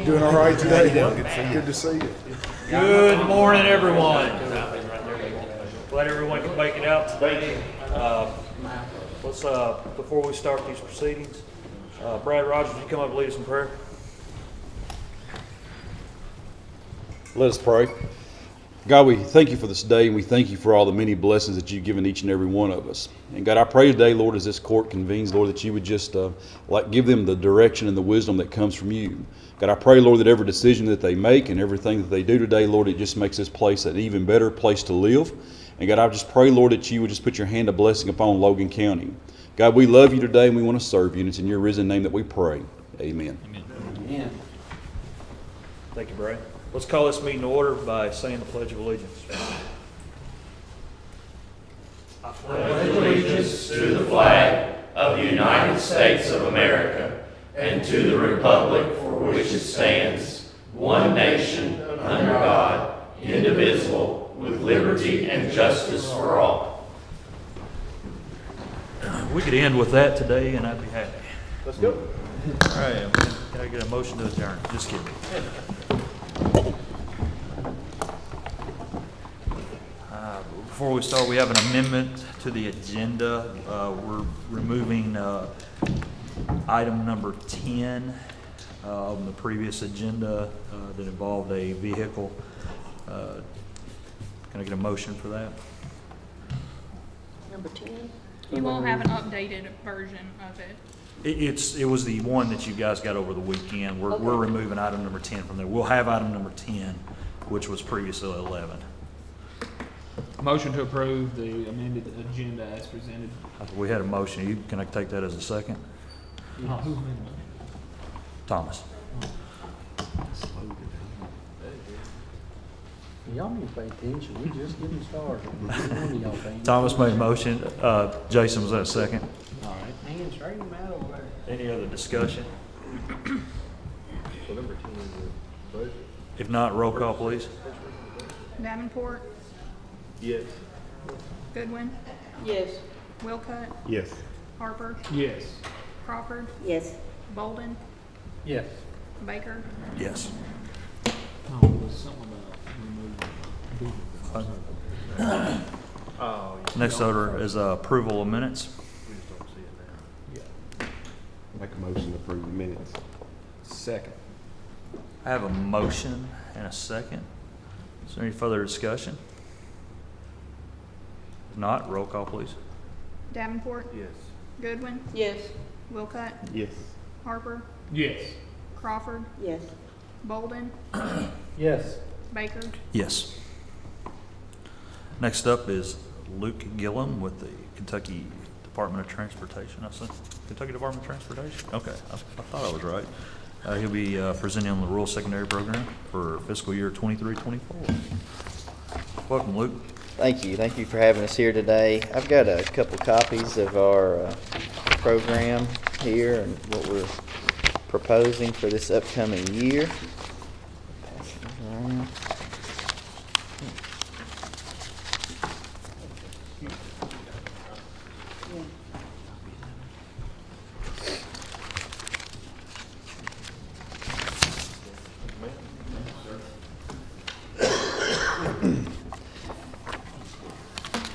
Doing all right today? Good to see you. Good morning, everyone. Glad everyone can make it out today. Let's before we start these proceedings, Brad Rogers, you come up and lead us in prayer. Let us pray. God, we thank you for this day, and we thank you for all the many blessings that you've given each and every one of us. And God, I pray today, Lord, as this court convenes, Lord, that you would just give them the direction and the wisdom that comes from you. God, I pray, Lord, that every decision that they make and everything that they do today, Lord, it just makes this place an even better place to live. And God, I just pray, Lord, that you would just put your hand of blessing upon Logan County. God, we love you today, and we want to serve you, and it's in your risen name that we pray. Amen. Amen. Thank you, Brad. Let's call this meeting to order by saying the Pledge of Allegiance. I pledge allegiance to the flag of the United States of America and to the republic for which it stands, one nation, under God, indivisible, with liberty and justice for all. We could end with that today, and I'd be happy. Let's go. All right. Can I get a motion to adjourn? Just kidding. Before we start, we have an amendment to the agenda. We're removing item number 10 on the previous agenda that involved a vehicle. Can I get a motion for that? Number 10? You won't have an updated version of it. It was the one that you guys got over the weekend. We're removing item number 10 from there. We'll have item number 10, which was previously 11. Motion to approve the amended agenda as presented. We had a motion. Can I take that as a second? Who made Thomas. Y'all need to pay attention. We just getting started. Thomas made a motion. Jason, was that a second? All right, man, straighten them out over there. Any other discussion? So number 10 is the budget. If not, roll call, please. Davenport, Yes. Goodwin, Yes. Wilcutt, Yes. Harper, Yes. Crawford, Yes. Bolden, Yes. Baker. Yes. Oh, there's something about removing. Next order is approval of minutes. Make a motion to approve the minutes. Second. I have a motion and a second. Is there any further discussion? If not, roll call, please. Davenport, Yes. Goodwin, Yes. Wilcutt, Yes. Harper, Yes. Crawford, Yes. Bolden, Yes. Baker. Yes. Next up is Luke Gillum with the Kentucky Department of Transportation. I said Kentucky Department of Transportation? Okay, I thought I was right. He'll be presenting on the rural secondary program for fiscal year 23-24. Welcome, Luke. Thank you. Thank you for having us here today. I've got a couple copies of our program here and what we're proposing for this upcoming year. Pass these around.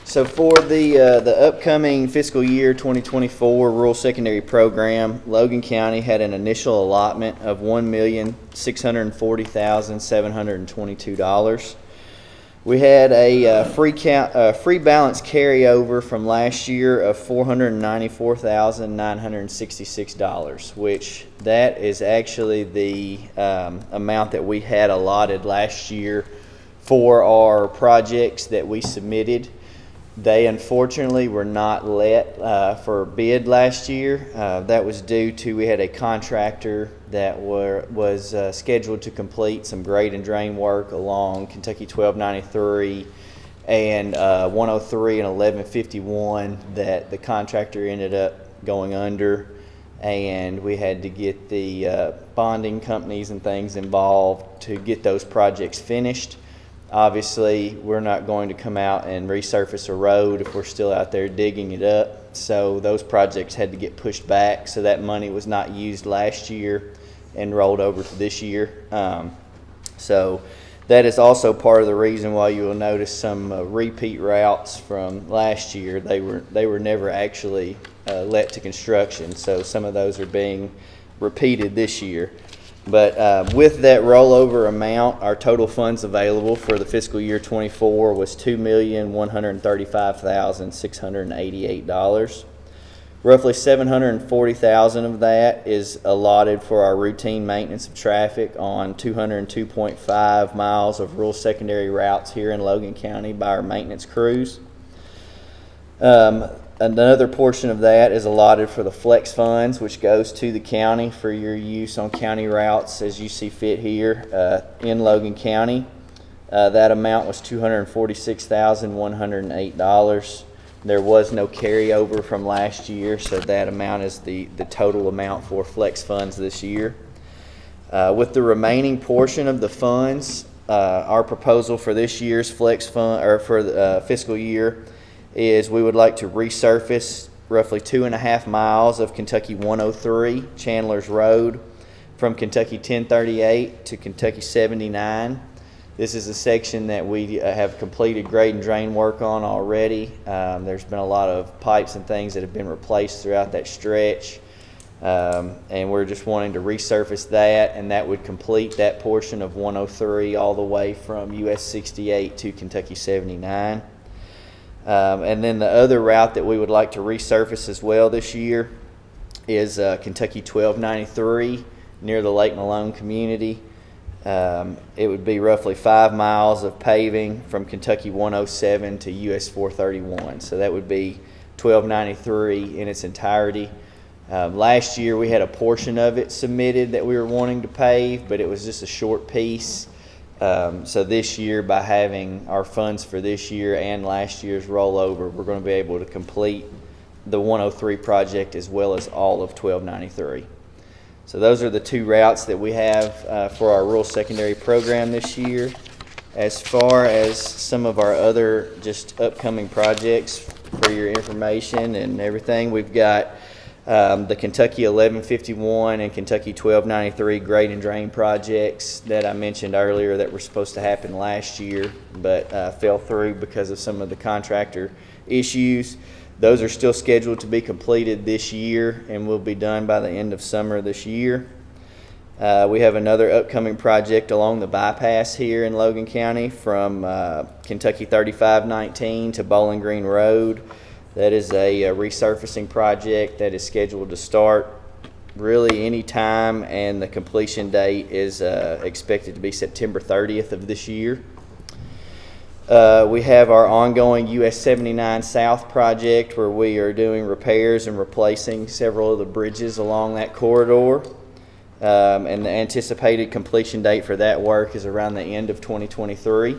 So for the upcoming fiscal year 2024 rural secondary program, Logan County had an initial allotment of $1,640,722. We had a free balance carryover from last year of $494,966, which that is actually the amount that we had allotted last year for our projects that we submitted. They unfortunately were not let for bid last year. That was due to we had a contractor that was scheduled to complete some grade and drain work along Kentucky 1293 and 103 and 1151 that the contractor ended up going under, and we had to get the bonding companies and things involved to get those projects finished. Obviously, we're not going to come out and resurface a road if we're still out there digging it up. So those projects had to get pushed back. So that money was not used last year. and rolled over to this year. So that is also part of the reason why you will notice some repeat routes from last year. They were never actually let to construction, so some of those are being repeated this year. But with that rollover amount, our total funds available for the fiscal year 24 was $2,135,688. Roughly $740,000 of that is allotted for our routine maintenance of traffic on 202.5 miles of rural secondary routes here in Logan County by our maintenance crews. Another portion of that is allotted for the flex funds, which goes to the county for your use on county routes as you see fit here in Logan County. That amount was $246,108. There was no carryover from last year, so that amount is the total amount for flex funds this year. With the remaining portion of the funds, our proposal for this year's flex fund, or for the fiscal year, is we would like to resurface roughly 2.5 miles of Kentucky 103 Chandler's Road from Kentucky 1038 to Kentucky 79. This is a section that we have completed grade and drain work on already. There's been a lot of pipes and things that have been replaced throughout that stretch. And we're just wanting to resurface that, and that would complete that portion of 103 all the way from US 68 to Kentucky 79. And then the other route that we would like to resurface as well this year is Kentucky 1293 near the Lake Malone community. It would be roughly 5 miles of paving from Kentucky 107 to US 431. So that would be 1293 in its entirety. Last year we had a portion of it submitted that we were wanting to pave, but it was just a short piece. So this year, by having our funds for this year and last year's rollover, we're going to be able to complete the 103 project as well as all of 1293. So those are the two routes that we have for our rural secondary program this year. As far as some of our other just upcoming projects for your information and everything, we've got the Kentucky 1151 and Kentucky 1293 grade and drain projects that I mentioned earlier that were supposed to happen last year but fell through because of some of the contractor issues. Those are still scheduled to be completed this year and will be done by the end of summer this year. We have another upcoming project along the bypass here in Logan County from Kentucky 3519 to Bowling Green Road. That is a resurfacing project that is scheduled to start really any time, and the completion date is expected to be September 30th of this year. We have our ongoing US 79 South project where we are doing repairs and replacing several of the bridges along that corridor. And the anticipated completion date for that work is around the end of 2023.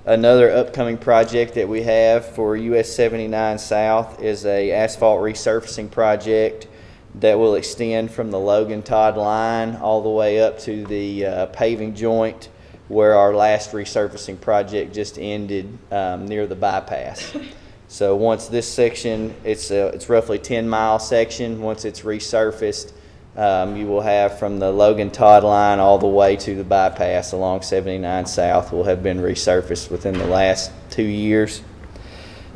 Another upcoming project that we have for US 79 South is a asphalt resurfacing project that will extend from the Logan Todd line all the way up to the paving joint where our last resurfacing project just ended near the bypass. So once this section, it's roughly 10-mile section. Once it's resurfaced, you will have from the Logan Todd line all the way to the bypass along 79 South will have been resurfaced within the last 2 years.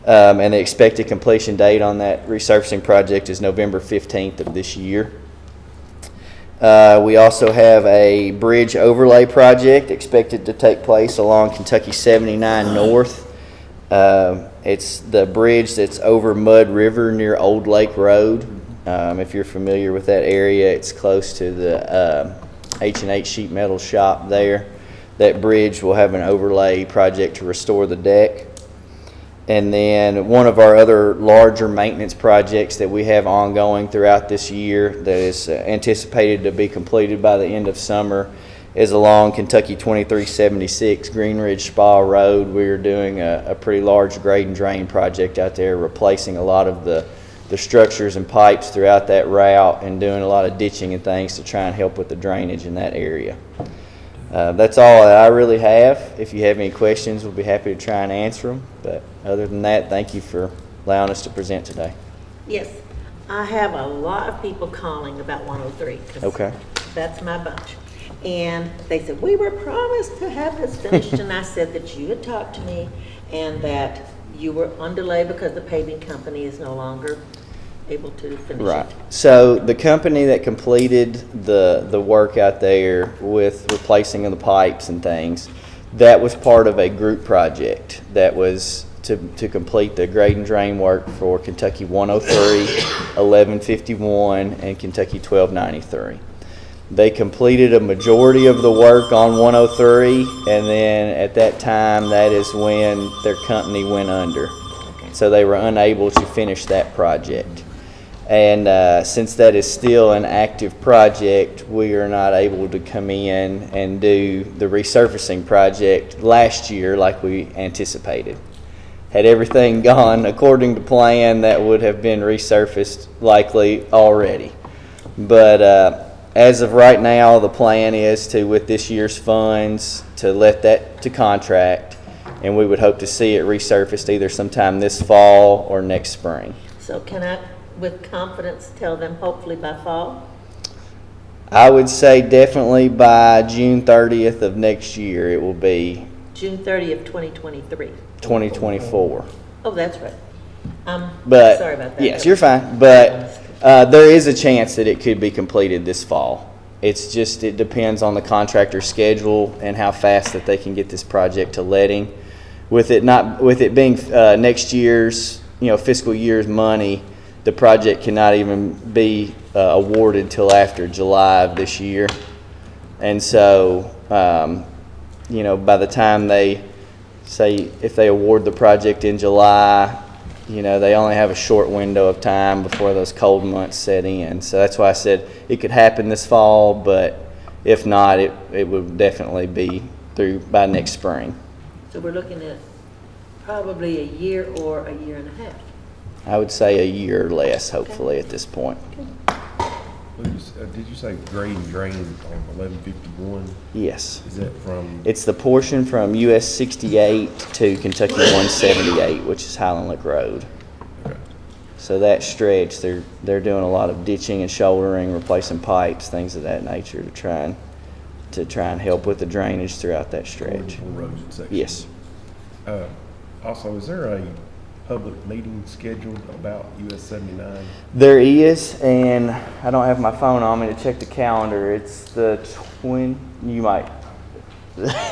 And the expected completion date on that resurfacing project is November 15th of this year. We also have a bridge overlay project expected to take place along Kentucky 79 North. It's the bridge that's over Mud River near Old Lake Road. If you're familiar with that area, it's close to the H&H sheet metal shop there. That bridge will have an overlay project to restore the deck. And then one of our other larger maintenance projects that we have ongoing throughout this year that is anticipated to be completed by the end of summer is along Kentucky 2376 Green Ridge Spa Road. We're doing a pretty large grade and drain project out there, replacing a lot of the structures and pipes throughout that route and doing a lot of ditching and things to try and help with the drainage in that area. That's all that I really have. If you have any questions, we'll be happy to try and answer them. But other than that, thank you for allowing us to present today. Yes, I have a lot of people calling about 103. 'Cause Okay. That's my bunch. And they said, we were promised to have this finished, and I said that you had talked to me and that you were on delay because the paving company is no longer able to finish Right. it. So the company that completed the work out there with replacing of the pipes and things, that was part of a group project that was to complete the grade and drain work for Kentucky 103, 1151, and Kentucky 1293. They completed a majority of the work on 103, and then at that time, that is when their company went under. So they were unable to finish that project. And since that is still an active project, we are not able to come in and do the resurfacing project last year like we anticipated. Had everything gone according to plan, that would have been resurfaced likely already. But as of right now, the plan is to, with this year's funds, to let that to contract, and we would hope to see it resurfaced either sometime this fall or next spring. So can I, with confidence, tell them hopefully by fall? I would say definitely by June 30th of next year, it will be June 30th, 2023. 2024. Oh, that's right. But Sorry about that. yes, you're fine. But there is a chance that it could be completed this fall. It's just, it depends on the contractor's schedule and how fast that they can get this project to letting. With it being next year's, fiscal year's money, the project cannot even be awarded till after July of this year. And so, by the time they say, if they award the project in July, they only have a short window of time before those cold months set in. So that's why I said it could happen this fall, but if not, it would definitely be through by next spring. So we're looking at probably a year or a year and a half. I would say a year or less, hopefully, at this point. Did you say grade and drain on 1151? Yes. Is that from? It's the portion from US 68 to Kentucky 178, which is Highland Lick Road. Okay. So that stretch, they're doing a lot of ditching and shouldering, replacing pipes, things of that nature to try and help with the drainage throughout that stretch. On roads and sections? Yes. Also, is there a public meeting scheduled about US 79? There is, and I don't have my phone on me to check the calendar. It's the you might. It's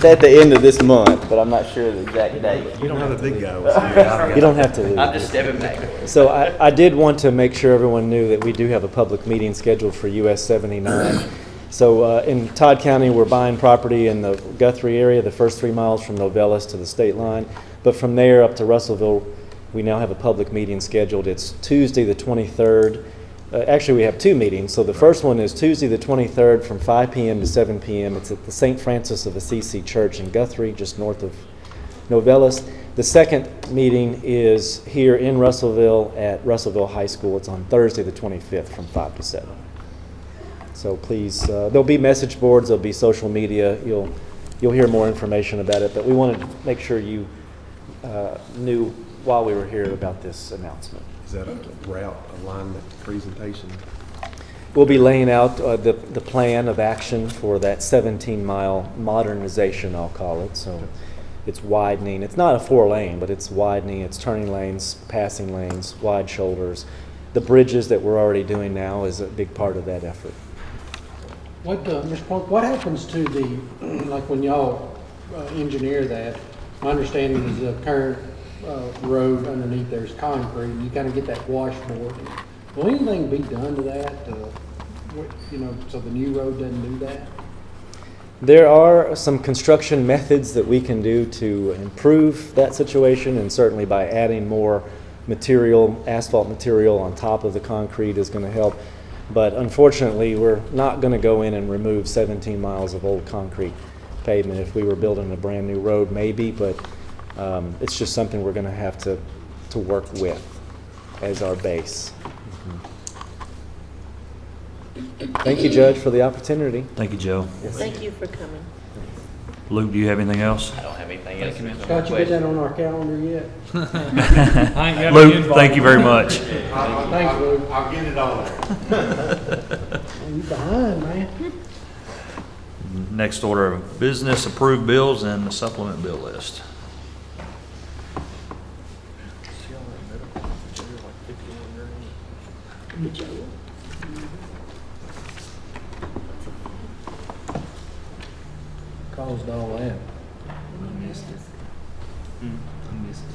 at the end of this month, but I'm not sure the exact date. You don't have a big guy. You don't have to leave. I'm just stepping back. So I did want to make sure everyone knew that we do have a public meeting scheduled for US 79. So in Todd County, we're buying property in the Guthrie area, the first 3 miles from Novellis to the state line. But from there up to Russellville, we now have a public meeting scheduled. It's Tuesday the 23rd. Actually, we have 2 meetings. So the first one is Tuesday the 23rd from 5 p.m. to 7 p.m. It's at the St. Francis of Assisi Church in Guthrie, just north of Novellis. The second meeting is here in Russellville at Russellville High School. It's on Thursday the 25th from 5 to 7. So please, there'll be message boards, there'll be social media. You'll hear more information about it. But we wanted to make sure you knew while we were here about this announcement. Is that a route alignment presentation? We'll be laying out the plan of action for that 17-mile modernization, I'll call it. So it's widening. It's not a 4-lane, but it's widening. It's turning lanes, passing lanes, wide shoulders. The bridges that we're already doing now is a big part of that effort. What, Mr. Polk, what happens to the, like when y'all engineer that, my understanding is the current road underneath there's concrete, and you kind of get that washboard. Will anything be done to that, so the new road doesn't do that? There are some construction methods that we can do to improve that situation, and certainly by adding more material, asphalt material on top of the concrete is going to help. But unfortunately, we're not going to go in and remove 17 miles of old concrete pavement. If we were building a brand new road, maybe, but it's just something we're going to have to work with as our base. Thank you, Judge, for the opportunity. Thank you, Joe. Thank you for coming. Luke, do you have anything else? I don't have anything else. Scott, you get that on our calendar yet? I ain't got Luke, thank you very much. Thanks, Luke. I'll get it on there. You behind, man. Next order of business, approved bills and the supplement bill list. Caused all that. I missed it. I missed it.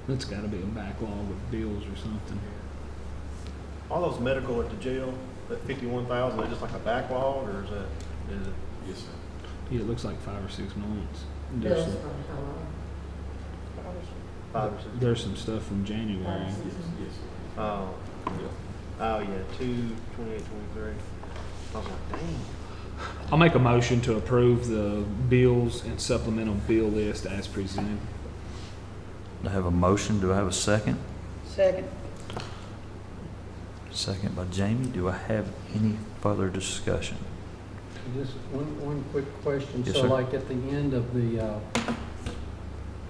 That's gotta be a backlog of bills or something. All those medical at the jail, that 51,000, is that just like a backlog, or is it? Yes, sir. Yeah, it looks like 5 or 6 months. Bills There's from how long? 5 or 6? there's some stuff from January. Oh, yeah, 2, 28, 23. I was like, dang. I'll make a motion to approve the bills and supplemental bill list as presented. I have a motion. Do I have a second? Second. Second by Jamie. Do I have any further discussion? Just one quick question. Yes, So sir. like at the end of the,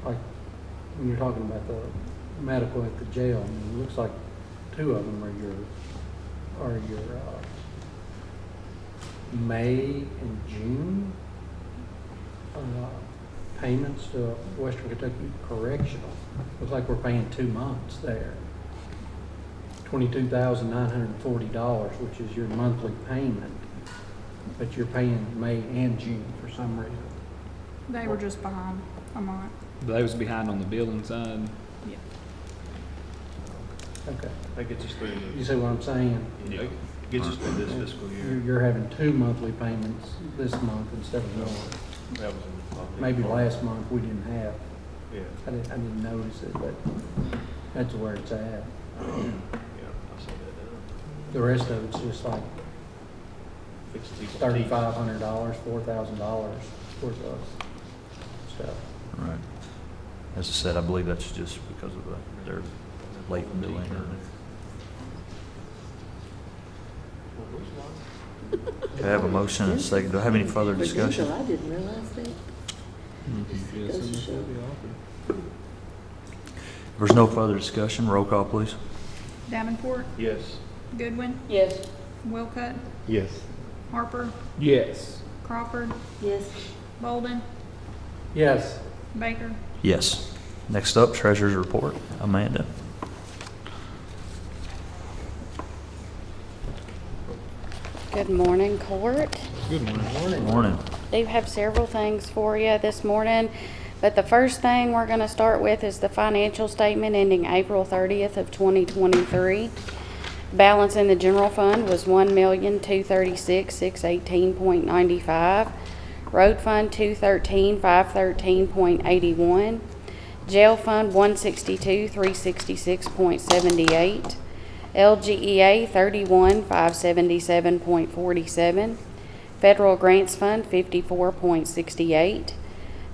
like, when you're talking about the medical at the jail, I mean, it looks like 2 of them are your May and June payments to Western Kentucky Correctional. Looks like we're paying 2 months there. $22,940, which is your monthly payment, but you're paying May and June for some reason. They were just behind a month. They was behind on the billing side. Yeah. Okay. That gets us through, You see what I'm saying? gets us through this fiscal year. You're having 2 monthly payments this month instead of 1. That was in Maybe last month we didn't have. Yeah, I didn't notice it, but that's where it's at. yeah, I saw that. The rest of it's just like Fix people's teeth. $3,500, $4,000 worth of stuff. Right. As I said, I believe that's just because of their late billing. Okay, I have a motion and a second. Do I have any further discussion? I didn't realize that. Goes to show. If there's no further discussion, roll call, please. Davenport, Yes. Goodwin, Yes. Wilcutt, Yes. Harper, Yes. Crawford, Yes. Bolden, Yes. Baker. Yes. Next up, Treasurer's Report. Amanda. Good morning, Court. Good morning. Good morning. Do have several things for you this morning, but the first thing we're going to start with is the financial statement ending April 30th of 2023. Balance in the general fund was $1,236,618.95. Road fund $213,513.81. Jail fund $162,366.78. LGEA $31,577.47. Federal grants fund $54.68.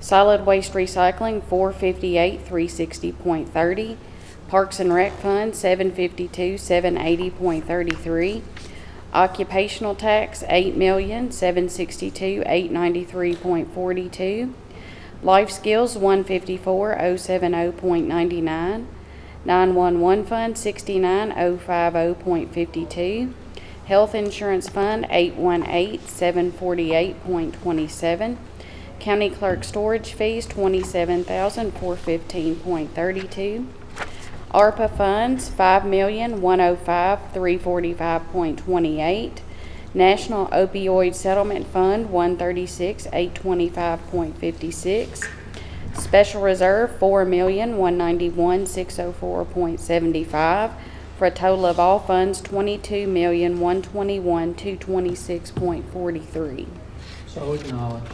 Solid waste recycling $458,360.30. Parks and Rec fund $752,780.33. Occupational tax $8,762,893.42. Life skills $154,070.99. 911 fund $69,050.52. Health insurance fund $818,748.27. County clerk storage fees $27,415.32. ARPA funds $5,105,345.28. National Opioid Settlement Fund $136,825.56. Special Reserve $4,191,604.75 for a total of all funds $22,121,226.43. So acknowledged.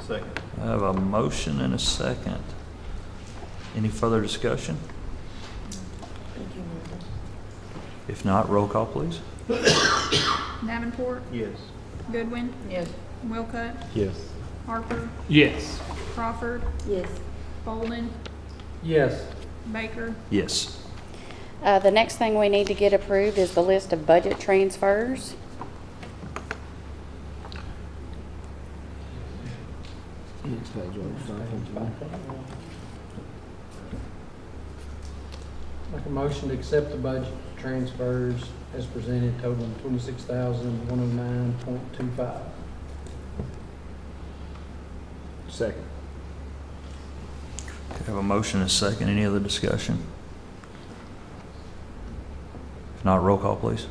Second. I have a motion and a second. Any further discussion? Thank you, Amanda. If not, roll call, please. Davenport, Yes. Goodwin, Yes. Wilcutt, Yes. Harper, Yes. Crawford, Yes. Bolden, Yes. Baker. Yes. The next thing we need to get approved is the list of budget transfers. Next page, what Make a motion to accept the budget transfers as presented totaling $26,109.25. Second. Okay, I have a motion and a second. Any other discussion? If not, roll call, please.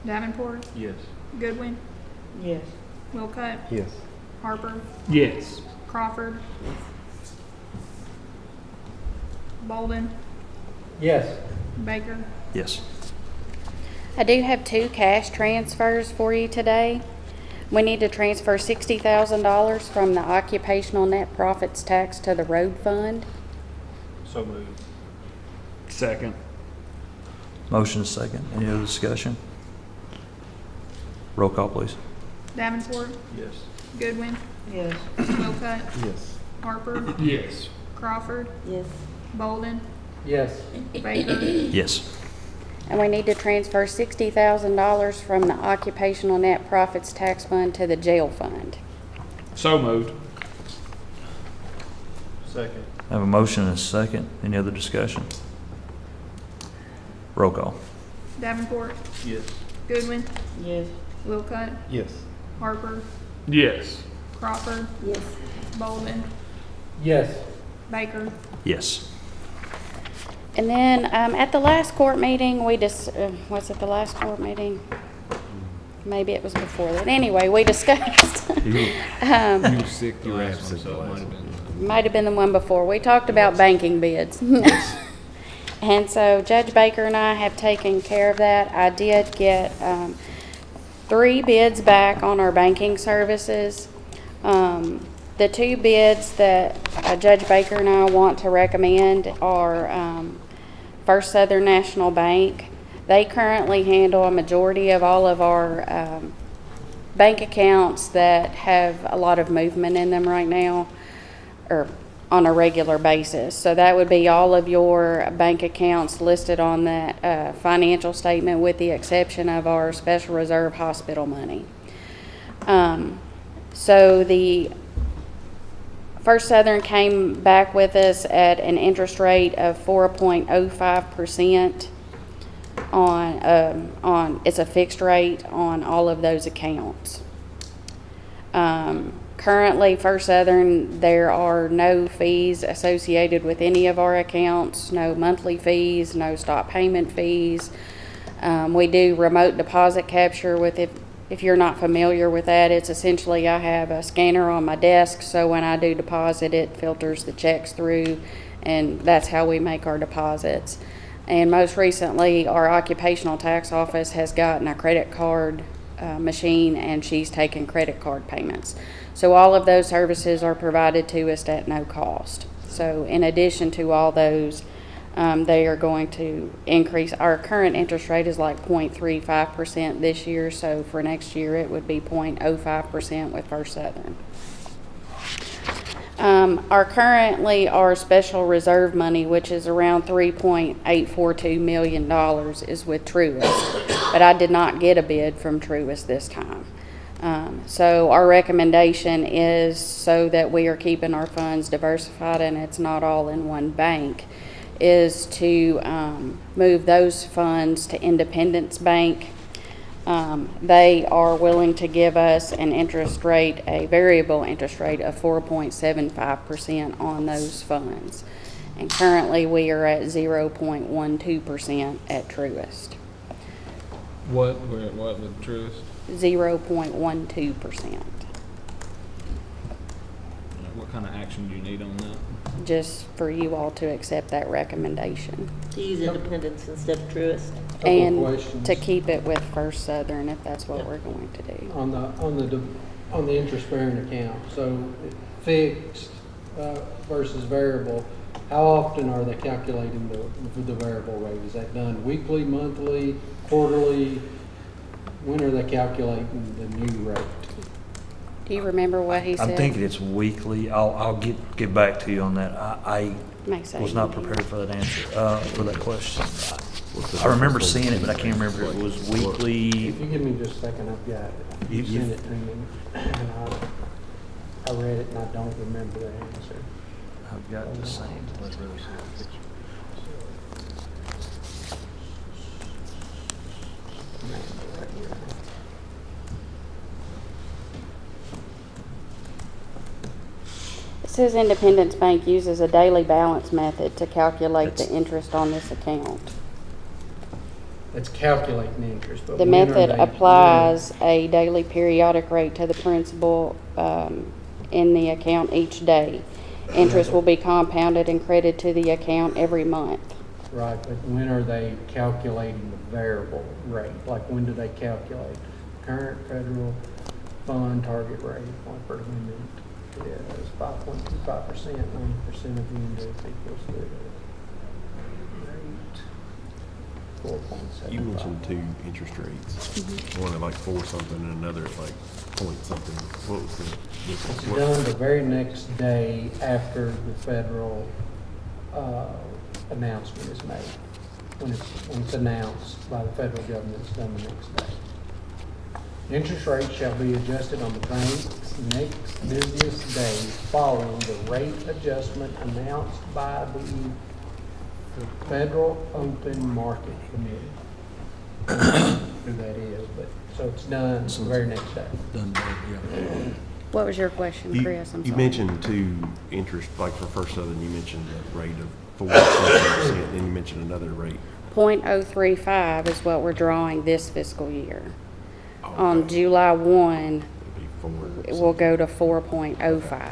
Davenport, Yes. Goodwin, Yes. Wilcutt, Yes. Harper, Yes. Crawford, Bolden, Yes. Baker. Yes. I do have 2 cash transfers for you today. We need to transfer $60,000 from the occupational net profits tax to the road fund. So moved. Second. Motion and a second. Any other discussion? Roll call, please. Davenport, Yes. Goodwin, Yes. Wilcutt, Yes. Harper, Yes. Crawford, Yes. Bolden, Yes. Baker. Yes. And we need to transfer $60,000 from the occupational net profits tax fund to the jail fund. So moved. Second. I have a motion and a second. Any other discussion? Roll call. Davenport, Yes. Goodwin, Yes. Wilcutt, Yes. Harper, Yes. Crawford, Yes. Bolden, Yes. Baker. Yes. And then at the last court meeting, was it the last court meeting? Maybe it was before that. Anyway, we discussed, You were sick, you were absent, so it might have been. might have been the one before. We talked about banking bids. And so Judge Baker and I have taken care of that. I did get 3 bids back on our banking services. The 2 bids that Judge Baker and I want to recommend are First Southern National Bank. They currently handle a majority of all of our bank accounts that have a lot of movement in them right now, or on a regular basis. So that would be all of your bank accounts listed on that financial statement, with the exception of our special reserve hospital money. So the First Southern came back with us at an interest rate of 4.05% on it's a fixed rate on all of those accounts. Currently, First Southern, there are no fees associated with any of our accounts, no monthly fees, no stop payment fees. We do remote deposit capture with it. If you're not familiar with that, it's essentially I have a scanner on my desk, so when I do deposit, it filters the checks through, and that's how we make our deposits. And most recently, our occupational tax office has gotten a credit card machine, and she's taken credit card payments. So all of those services are provided to us at no cost. So in addition to all those, they are going to increase. Our current interest rate is like 0.35% this year, so for next year it would be 0.05% with First Southern. Our special reserve money, which is around $3.842 million, is with Truist, but I did not get a bid from Truist this time. So our recommendation is, so that we are keeping our funds diversified and it's not all in one bank, is to move those funds to Independence Bank. They are willing to give us an interest rate, a variable interest rate of 4.75% on those funds. And currently we are at 0.12% at Truist. What with Truist? 0.12%. What kind of action do you need on that? Just for you all to accept that recommendation. To use Independence instead of Truist. Couple of And questions. to keep it with First Southern if that's what we're going to do. On the interest-bearing account, so fixed versus variable, how often are they calculating the variable rate? Is that done weekly, monthly, quarterly? When are they calculating the new rate? Do you remember what he said? I'm thinking it's weekly. I'll get back to you on that. I May say was not you did. prepared for that answer, for that question. I remember seeing it, but I can't remember if it was weekly. If you give me just a second, I've got it. You You- sent it to me, and I read it, and I don't remember the answer. I've got the same. Right here. It says Independence Bank uses a daily balance method to calculate the interest on this account. It's calculating interest, but The when are method they- applies a daily periodic rate to the principal in the account each day. Interest will be compounded and credited to the account every month. Right, but when are they calculating the variable rate? Like, when do they calculate current federal fund target rate? Like, for the amendment is 5.25%, 90% of the index equals the rate, 4.75. You mentioned two interest rates. One at like 4 something and another at like point something. What was the It's difference? done the very next day after the federal announcement is made. When it's announced by the federal government, it's done the next day. Interest rate shall be adjusted on the bank's next business day following the rate adjustment announced by the Federal Open Market Committee. Who that is, but, so it's done the very next day. What was your question, Chris? I'm You sorry. mentioned two interest, like for First Southern, you mentioned the rate of 4%, then you mentioned another rate. 0.035 is what we're drawing this fiscal year. Oh, On okay. July 1, It'd be 4. it will go to 4.05.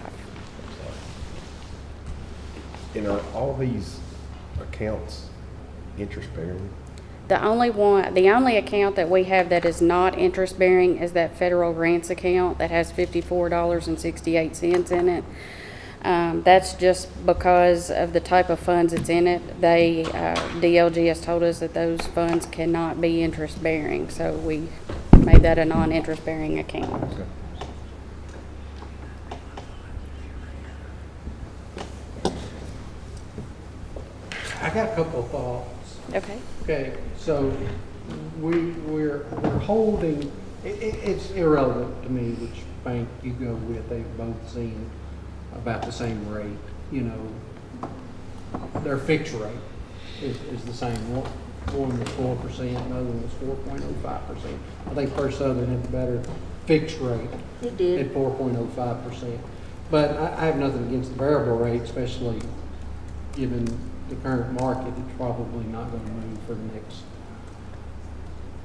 And are all these accounts interest bearing? The only account that we have that is not interest bearing is that federal grants account that has $54.68 in it. That's just because of the type of funds it's in it. DLG has told us that those funds cannot be interest bearing, so we made that a non-interest bearing account. Okay. I got a couple of thoughts. Okay. Okay, so we're holding, it's irrelevant to me which bank you go with, they've both seen about the same rate, you know. Their fixed rate is the same. One was 4%, another one was 4.05%. I think First Southern had the better fixed rate It did. at 4.05%. But I have nothing against the variable rate, especially given the current market. It's probably not going to move for the next,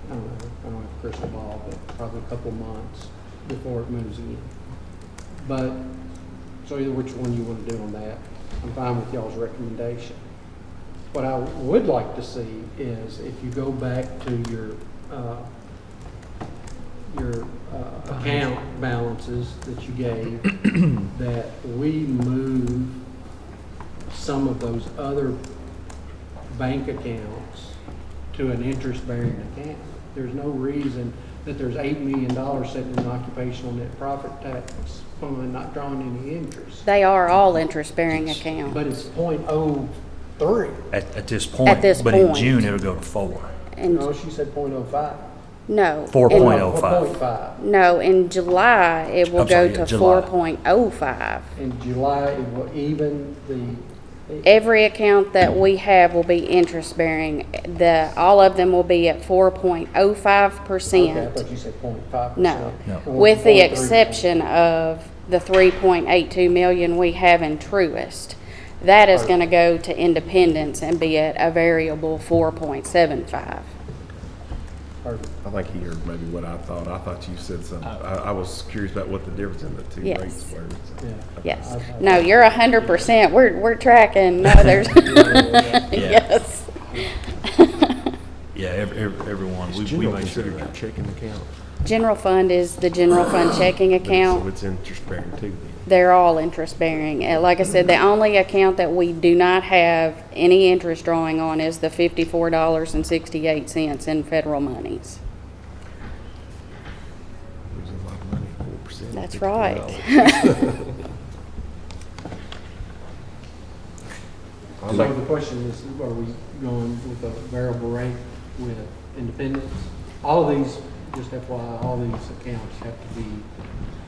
I don't know, I don't have a crystal ball, but probably a couple months before it moves again. But, so either which one you want to do on that, I'm fine with y'all's recommendation. What I would like to see is if you go back to your account balances that you gave, that we move some of those other bank accounts to an interest-bearing account. There's no reason that there's $8 million sitting in an occupational net profit tax fund not drawing any interest. They are all interest-bearing accounts. But it's .03. At this point. At this But in point. June, it'll go to 4. And No, she said .05. no. 4.05. 4.5. No, in July, it will I'm sorry, go yeah, to July. 4.05. In July, it will even Every account that we have will be interest bearing. All of them will be at 4.05%. Okay, I thought you said 0.5%. No, No. with the 0.3%. exception of the 3.82 million we have in Truist. That is going to go to Independence and be at a variable 4.75. Perfect. I think he heard maybe what I thought. I thought you said something. I was curious about what the difference in the two Yes. rates were. So. Yeah. Yes. No, you're 100%. We're tracking. No, there's, yes. Yeah, everyone, Is we general make sure considered of your that. checking account? General fund is the general fund checking So account. it's interest bearing too then? They're all interest bearing. Like I said, the only account that we do not have any interest drawing on is the $54.68 in federal monies. Losing a lot of money, 4%. That's $54. right. So the question is, are we going with a variable rate with Independence? All of these, just FYI, all these accounts have to be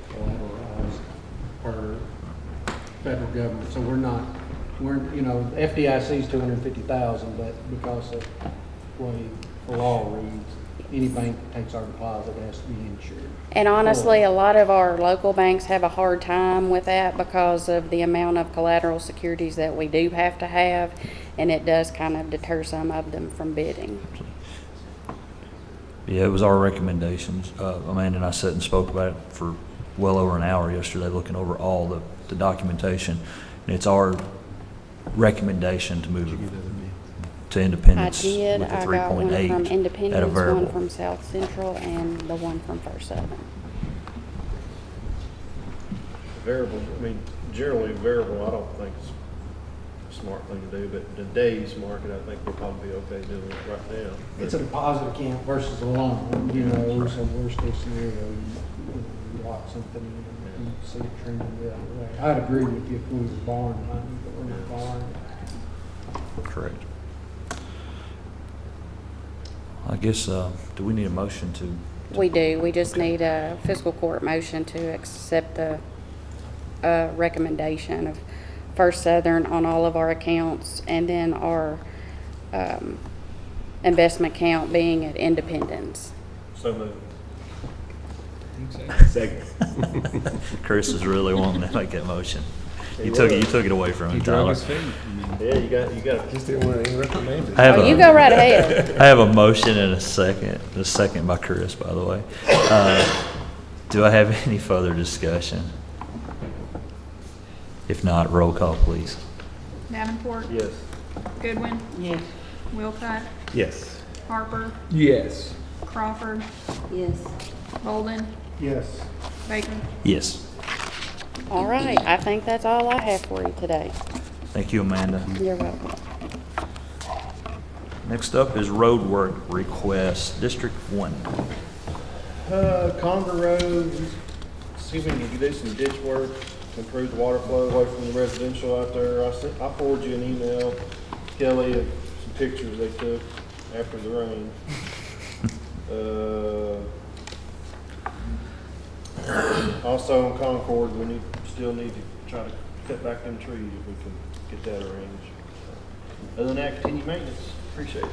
collateralized per federal government. So FDIC is 250,000, but because of the way the law reads, any bank that takes our deposit has to be insured. And honestly, a lot of our local banks have a hard time with that because of the amount of collateral securities that we do have to have, and it does kind of deter some of them from bidding. Yeah, it was our recommendations. Amanda and I sat and spoke about it for well over an hour yesterday, looking over all the documentation. And it's our recommendation to move to I Independence did. with the I got one from 3.8 at a Independence, variable. one from South Central, and the one from First Southern. Variable, I mean, generally variable, I don't think it's a smart thing to do, but in today's market, I think we'll probably be okay doing it right now. It's a deposit account versus a loan, so worst case scenario, you lock something in and you see it trending the other way. I'd agree with you if we were borrowing money, but we're not borrowing. Correct. I guess, do we need a motion to? We do. We just need a fiscal court motion to accept the recommendation of First Southern on all of our accounts, and then our investment account being at Independence. So moved. Second. Chris is really wanting to make that motion. You took it away from him, Tyler. Yeah, you got. Just didn't want to reprimand it. I have Oh, you go right ahead. I have a motion and a second by Chris, by the way. Do I have any further discussion? If not, roll call, please. Davenport, Yes. Goodwin, Yes. Wilcott, Yes. Harper, Yes. Crawford, Yes. Bolden, Yes. Baker. Yes. All right. I think that's all I have for you today. Thank you, Amanda. You're welcome. Next up is road work request, District 1. Conger Road, see if we can do some ditch work to improve the water flow away from the residential out there. I forwarded you an email, Kelly, of some pictures they took after the rain. Also on Concord, we still need to try to cut back them trees if we can get that arranged. Other than that, continue maintenance, appreciate it.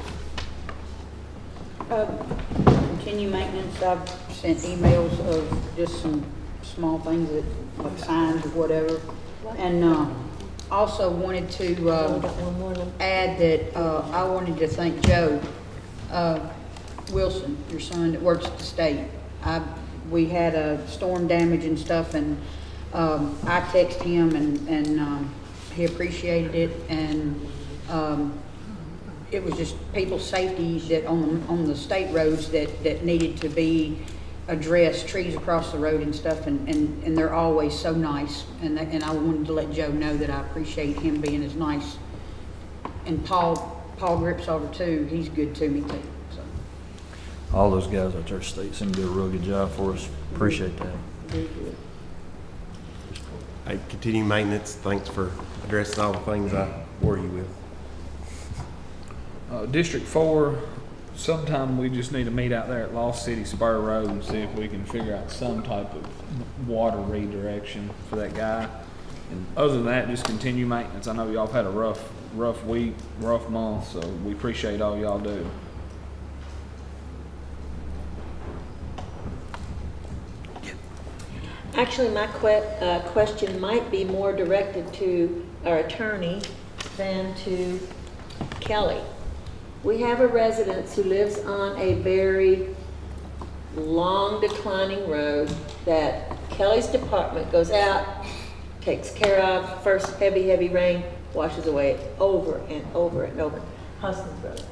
Continue maintenance, I've sent emails of just some small things that, like signs or whatever. And also wanted to add that I wanted to thank Joe Wilson, your son that works at the state. We had a storm damage and stuff, and I texted him, and he appreciated it, and it was just people's safety that on the state roads that needed to be addressed, trees across the road and stuff, and they're always so nice, and I wanted to let Joe know that I appreciate him being as nice. And Paul Gripsalver too, he's good to me too. So. All those guys out there state seem to do a real good job for us. Appreciate that. Very good. Hey, continue maintenance. Thanks for addressing all the things I worry you with. District 4, sometime we just need to meet out there at Lost City Spur Road and see if we can figure out some type of water redirection for that guy. And other than that, just continue maintenance. I know y'all have had a rough week, rough month, so we appreciate all y'all do. Actually, my question might be more directed to our attorney than to Kelly. We have a resident who lives on a very long declining road that Kelly's department goes out, takes care of, first heavy rain, washes away over and over and over. Huston's Road.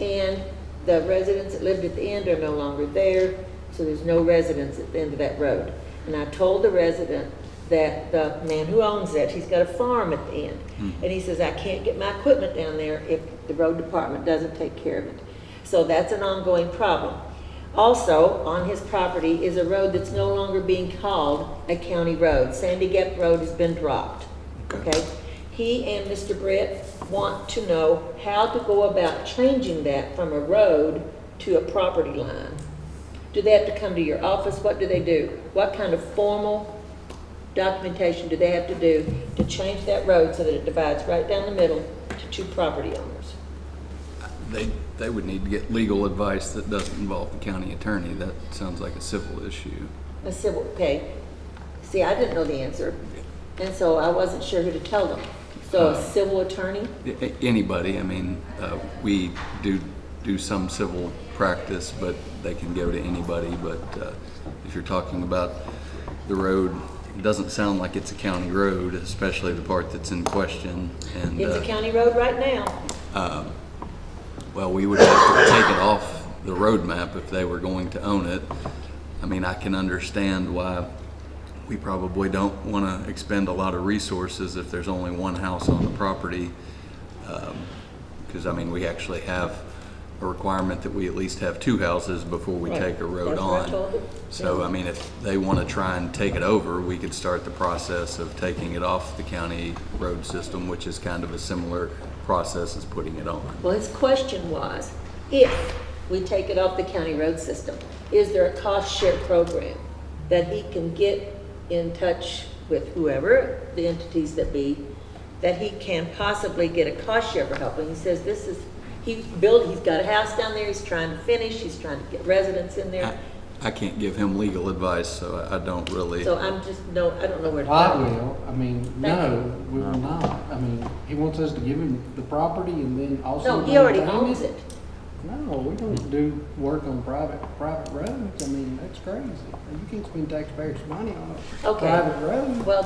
And the residents that lived at the end are no longer there, so there's no residents at the end of that road. And I told the resident that the man who owns that, he's got a farm at the end. And he says, I can't get my equipment down there if the road department doesn't take care of it. So that's an ongoing problem. Also, on his property is a road that's no longer being called a county road. Sandy Gap Road has been dropped, okay? he and Mr. Brett want to know how to go about changing that from a road to a property line. Do they have to come to your office? What do they do? What kind of formal documentation do they have to do to change that road so that it divides right down the middle to two property owners? They would need to get legal advice that doesn't involve the county attorney. That sounds like a civil issue. A civil, okay. See, I didn't know the answer, and so I wasn't sure who to tell them. So a civil attorney? Anybody. I mean, we do some civil practice, but they can go to anybody. But if you're talking about the road, it doesn't sound like it's a county road, especially the part that's in question. And It's a county road right now. well, we would have to take it off the road map if they were going to own it. I mean, I can understand why we probably don't want to expend a lot of resources if there's only one house on the property. Because, I mean, we actually have a requirement that we at least have two houses before we take a road That's what I on. told them. So, I mean, if they want to try and take it over, we could start the process of taking it off the county road system, which is kind of a similar process as putting it on. Well, his question was, if we take it off the county road system, is there a cost share program that he can get in touch with whoever the entities that be, that he can possibly get a cost share for helping? He says this is, he's got a house down there, he's trying to finish, he's trying to get residents in there. I can't give him legal advice, so I don't really. So I'm just, I don't know where to go. I will, I mean, Thank no, we will not. I mean, he wants us to give him the property and then also. No, he already maintain owns it. No, we don't do work on private roads. I mean, that's crazy. You can't spend taxpayers' money on a Okay. private road. Well,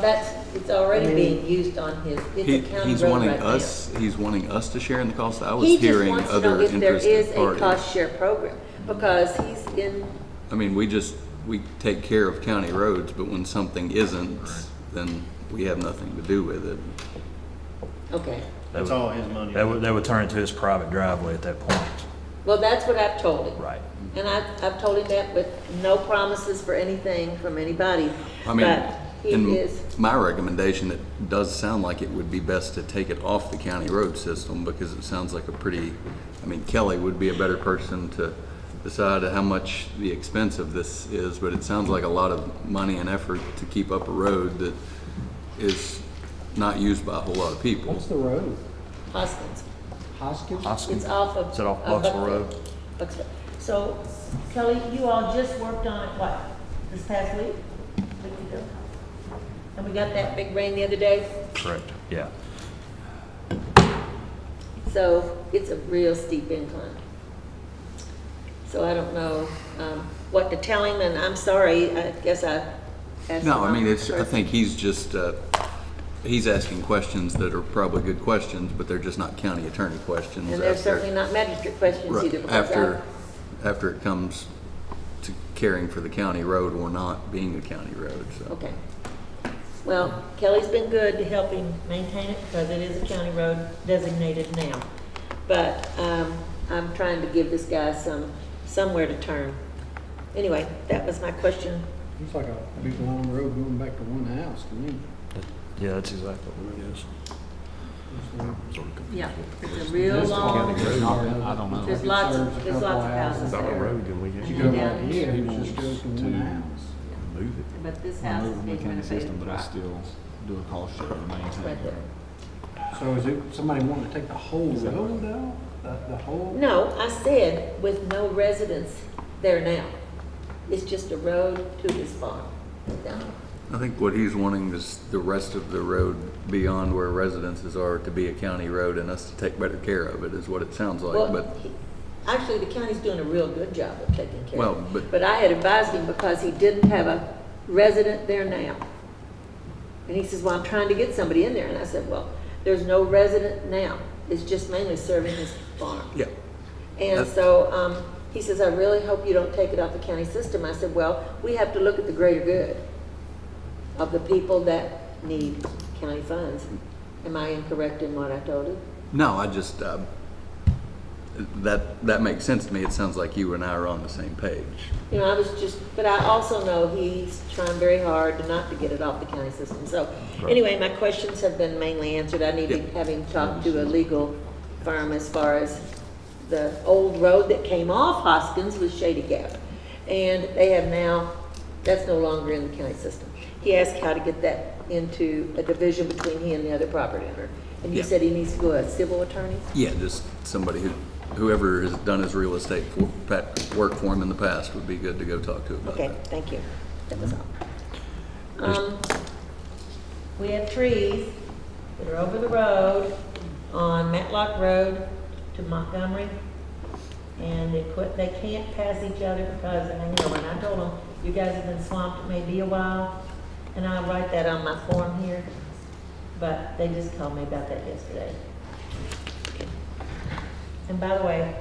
it's already I mean, being used on his, it's a county He's road wanting right now. he's wanting us to share in the cost. I was He just hearing wants to know other if there interested is a parties. cost share program, because he's in, I mean, we take care of county roads, but when something isn't, then we have nothing to do with it. okay. That's all his money. That would turn it to his private driveway at that point. Well, that's what I've told him. Right. And I've told him that with no promises for anything from anybody. I mean, But he in is, my recommendation, it does sound like it would be best to take it off the county road system, because it sounds like I mean, Kelly would be a better person to decide how much the expense of this is, but it sounds like a lot of money and effort to keep up a road that is not used by a whole lot of people. What's the road? Hoskins. Hoskins? Hoskins. It's off of. Is that off of Bucksville Road? Bucksville. So, Kelly, you all just worked on it, what, this past week? Week ago? And we got that big rain the other day? Correct, yeah. So it's a real steep incline. So I don't know what to tell him, and I'm sorry, I guess I asked the No, I wrong mean, I person. think he's just, he's asking questions that are probably good questions, but they're just not county attorney questions. And they're after- certainly not magistrate questions Right, either. because after it comes to caring for the county road or not being a county road, so. Okay. Well, Kelly's been good to help him maintain it because it is a county road designated now. But I'm trying to give this guy somewhere to turn. Anyway, that was my question. It's like a big long road going back to one house to me. Yeah, that's exactly what it is. Yeah, it's a real long, I don't know. there's lots of houses there. You go right here, it just goes to one house. Move it. But this house is Move the being county renovated. system, but I still do a cost share to maintain Right it. there. So is it somebody wanting to take the whole road out? The whole? No, I said with no residents there now. It's just a road to his farm. Down. I think what he's wanting is the rest of the road beyond where residences are to be a county road and us to take better care of it, is what it sounds like, Well, but. actually, the county's doing a real good job of taking care Well, of it. but- I had advised him because he didn't have a resident there now. And he says, well, I'm trying to get somebody in there. And I said, well, there's no resident now. It's just mainly serving his farm. Yeah. And That's- so he says, I really hope you don't take it off the county system. I said, well, we have to look at the greater good of the people that need county funds. Am I incorrect in what I told you? No, I just, that makes sense to me. It sounds like you and I are on the same page. You know, but I also know he's trying very hard not to get it off the county system. So, anyway, my questions have been mainly answered. I need to have him talk to a legal firm as far as the old road that came off Hoskins was Shady Gap. And they have now, that's no longer in the county system. He asked how to get that into a division between he and the other property owner. And you said he needs to go to a civil attorney? Yeah, just somebody whoever has done his real estate work for him in the past would be good to go talk to about Okay, that. thank you. That was all. We have trees that are over the road on Matlock Road to Montgomery. And they can't pass each other because, and I know, and I told them, you guys have been swamped, it may be a while. And I'll write that on my form here. But they just called me about that yesterday. And by the way,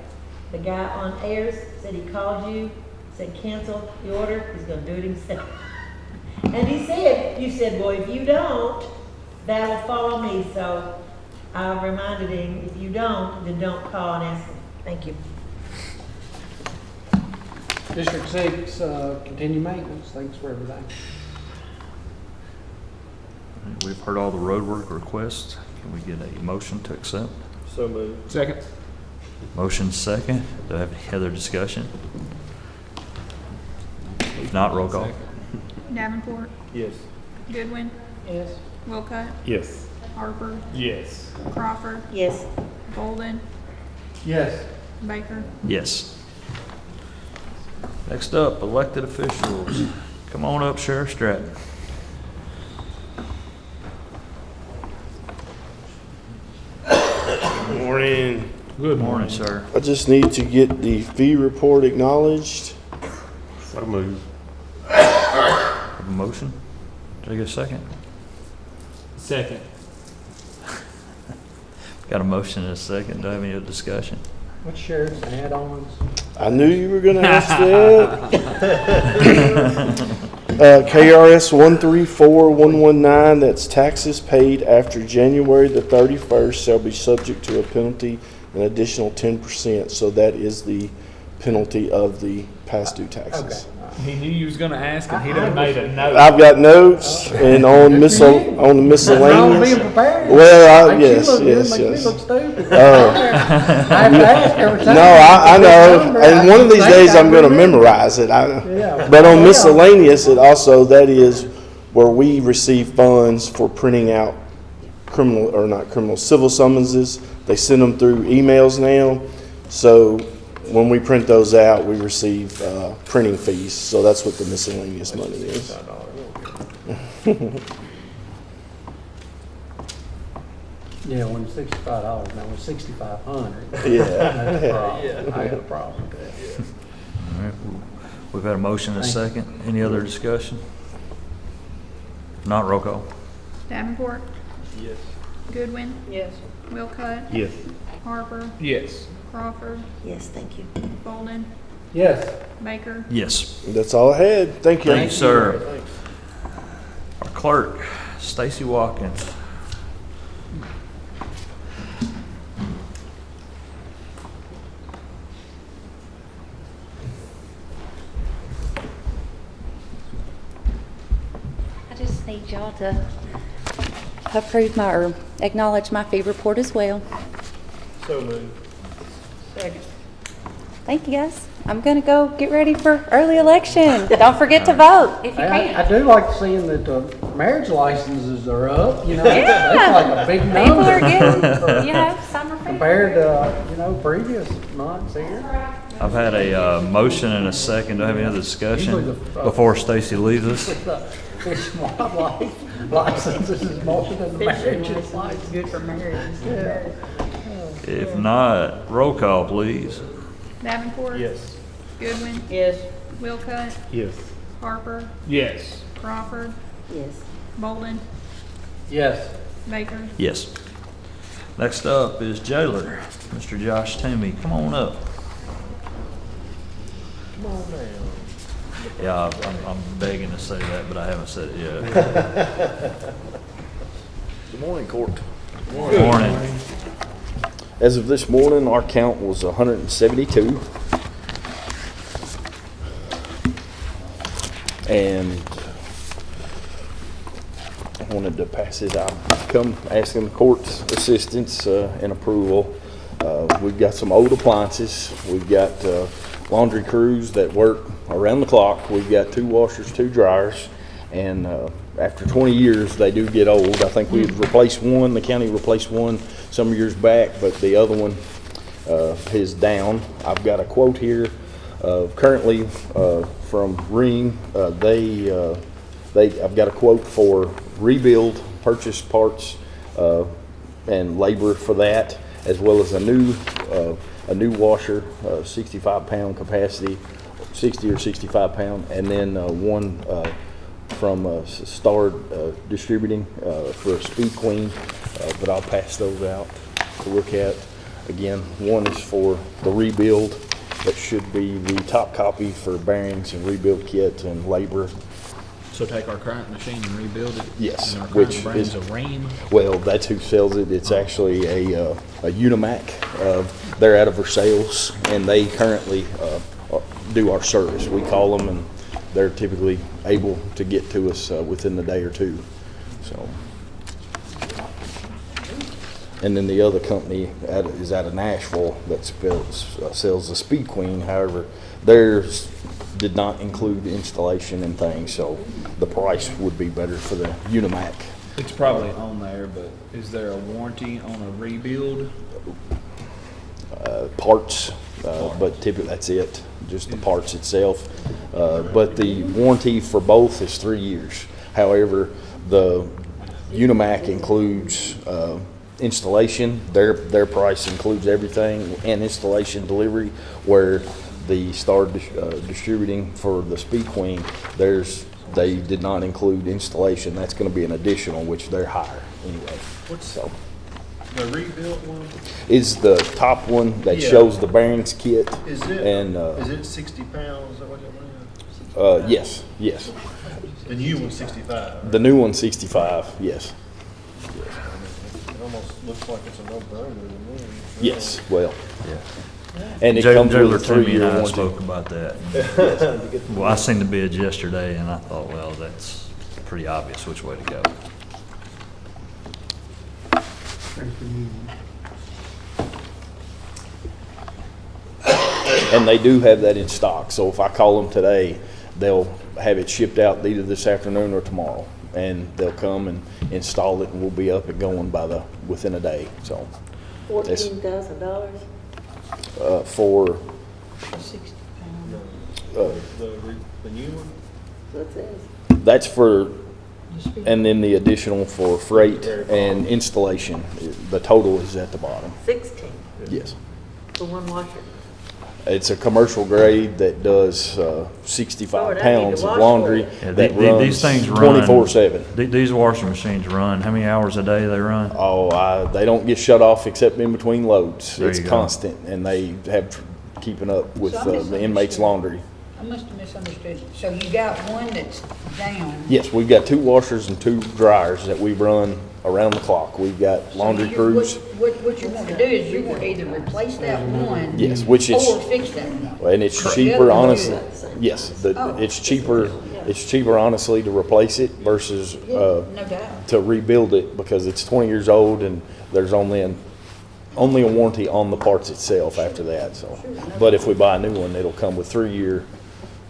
the guy on Ayers said he called you, said cancel the order, he's gonna do it himself. And he said, you said, well, if you don't, that'll follow me. So I reminded him, if you don't, then don't call and ask him. Thank you. District 6, continue maintenance, thanks for everything. We've heard all the roadwork requests. Can we get a motion to accept? So moved. Second. Motion second. Do I have any other discussion? If not, roll call. Davenport, Yes. Goodwin, Yes. Wilcott, Yes. Harper, Yes. Crawford, Yes. Bolden, Yes. Baker. Yes. Next up, elected officials. Come on up, Sheriff Stratton. Morning. Good morning, sir. I just need to get the fee report acknowledged. So move. Have a motion? Did I get a second? Second. Got a motion and a second. Do I have any other discussion? What sheriff's add-ons? I knew you were going to ask that. KRS 134119, that's taxes paid after January the 31st shall be subject to a penalty an additional 10%. So that is the penalty of the past due taxes. He knew you was gonna ask, and he done made a note. I've got notes and on the miscellaneous. Being prepared. Well, Makes you yes, look good, yes, makes me yes. look stupid. Oh. I have to ask every time. No, I know, and one of these days I'm gonna remember. memorize it. Yeah. But on Yeah. miscellaneous, it also, that is where we receive funds for printing out civil summonses. They send them through emails now. So when we print those out, we receive printing fees. So that's what the miscellaneous money is. Yeah, when it's $65, now when it's $6,500. Yeah. That's a problem. I got a problem with that. All right. We've had a motion and a second. Any other discussion? If not, roll call. Davenport, Yes. Goodwin, Yes. Wilcott, Yes. Harper, Yes. Crawford, Yes, thank you. Bolden, Yes. Baker. Yes. That's all I had. Thank you. Thank you, sir. Our clerk, Stacy Watkins. I just need y'all to approve or acknowledge my fee report as well. So moved. Second. Thank you, guys. I'm gonna go get ready for early election. Don't forget to vote if you I can. do like seeing that marriage licenses are up, you know, Yeah. that's like a big number. People are getting, you know, summer free. Compared to, previous months here. I've had a motion and a second. Do I have any other discussion before Stacy leaves us? The fish and wildlife licenses is more than the marriage license. Good for marriage. Yeah. If not, roll call, please. Davenport. Yes. Goodwin, Yes. Wilcott, Yes. Harper, Yes. Crawford, Yes. Bolden, Yes. Baker. Yes. Next up is jailer, Mr. Josh Toomey. Come on up. Come on down. Yeah, I'm begging to say that, but I haven't said it yet. Good morning, Court. Good morning. As of this morning, our count was 172. And I wanted to pass it out. Come asking the court's assistance and approval. We've got some old appliances. We've got laundry crews that work around the clock. We've got 2 washers, 2 dryers, and after 20 years, they do get old. I think we've replaced one. The county replaced one some years back, but the other one is down. I've got a quote here. Currently, from Ring, I've got a quote for rebuild, purchase parts, and labor for that, as well as a new washer, 65-pound capacity, 60 or 65-pound, and then one from Star Distributing for a Speed Queen, but I'll pass those out to look at. Again, one is for the rebuild. That should be the top copy for bearings and rebuild kit and labor. So take our current machine and rebuild it? Yes. And our Which current brand's is a Rheem? Well, that's who sells it. It's actually a Unimac. They're out of Versailles, and they currently do our service. We call them, and they're typically able to get to us within the day or two. So. And then the other company is out of Nashville that sells the Speed Queen. However, theirs did not include installation and things, so the price would be better for the Unimac. It's probably on there, but is there a warranty on a rebuild? Parts, but typically that's it, just the parts itself. But the warranty for both is 3 years. However, the Unimac includes installation. Their price includes everything, and installation delivery, where the Star Distributing for the Speed Queen, they did not include installation. That's going to be an additional, which they're higher anyway. So The rebuilt one? is the top one that Yeah. shows the bearings kit. Is it, and is it 60 pounds? Is that what it was? yes. The new one's 65. The new one's 65. Yes. It almost looks like it's a no-brainer to me. Yes. Well. Yeah. And it Jailer comes with a Toomey and 3-year I warranty. spoke about that. Well, I seen the bids yesterday, and I thought, well, that's pretty obvious which way to go. And they do have that in stock, so if I call them today, they'll have it shipped out either this afternoon or tomorrow. And they'll come and install it, and we'll be up and going within a day, so. $14,000? For, 60 The new one? So it says. that's for, and then the additional for freight and installation. The total is at the bottom. 16 Yes. for one washer. It's a commercial grade that does 65 Lord, I need to pounds of wash laundry Yeah, that these runs things run 24/7. These washing machines run. How many hours a day they run? Oh, they don't get shut off except in between loads. There It's you go. constant, and they have keeping up with So I the inmates' laundry. I must have misunderstood. So you got one that's down. Yes, we've got 2 washers and 2 dryers that we run around the clock. We've got laundry So crews. What you want to do is you want to either replace that one. Yes, which is- Or fix that one. And it's Correct. cheaper, The other honestly. one Yes, Oh. it's cheaper, honestly, to replace it versus No doubt. to rebuild it, because it's 20 years old and there's only a warranty on the parts itself after that. So, but if we buy a new one, it'll come with 3-year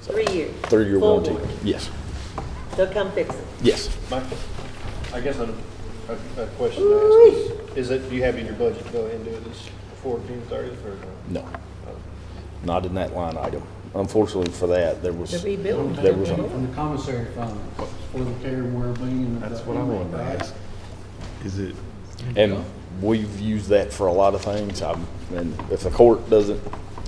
3 years. 3-year Full warranty. Yes, They'll come fix it. yes. I guess a question to ask is it, do you have in your budget to go ahead and do this before June 30th or no? No, not in that line item. Unfortunately for that, there was. The rebuild. There was From the commissary fund for the care and well-being. That's what I wanted to ask. Is it, And we've used that for a lot of things. And if the court doesn't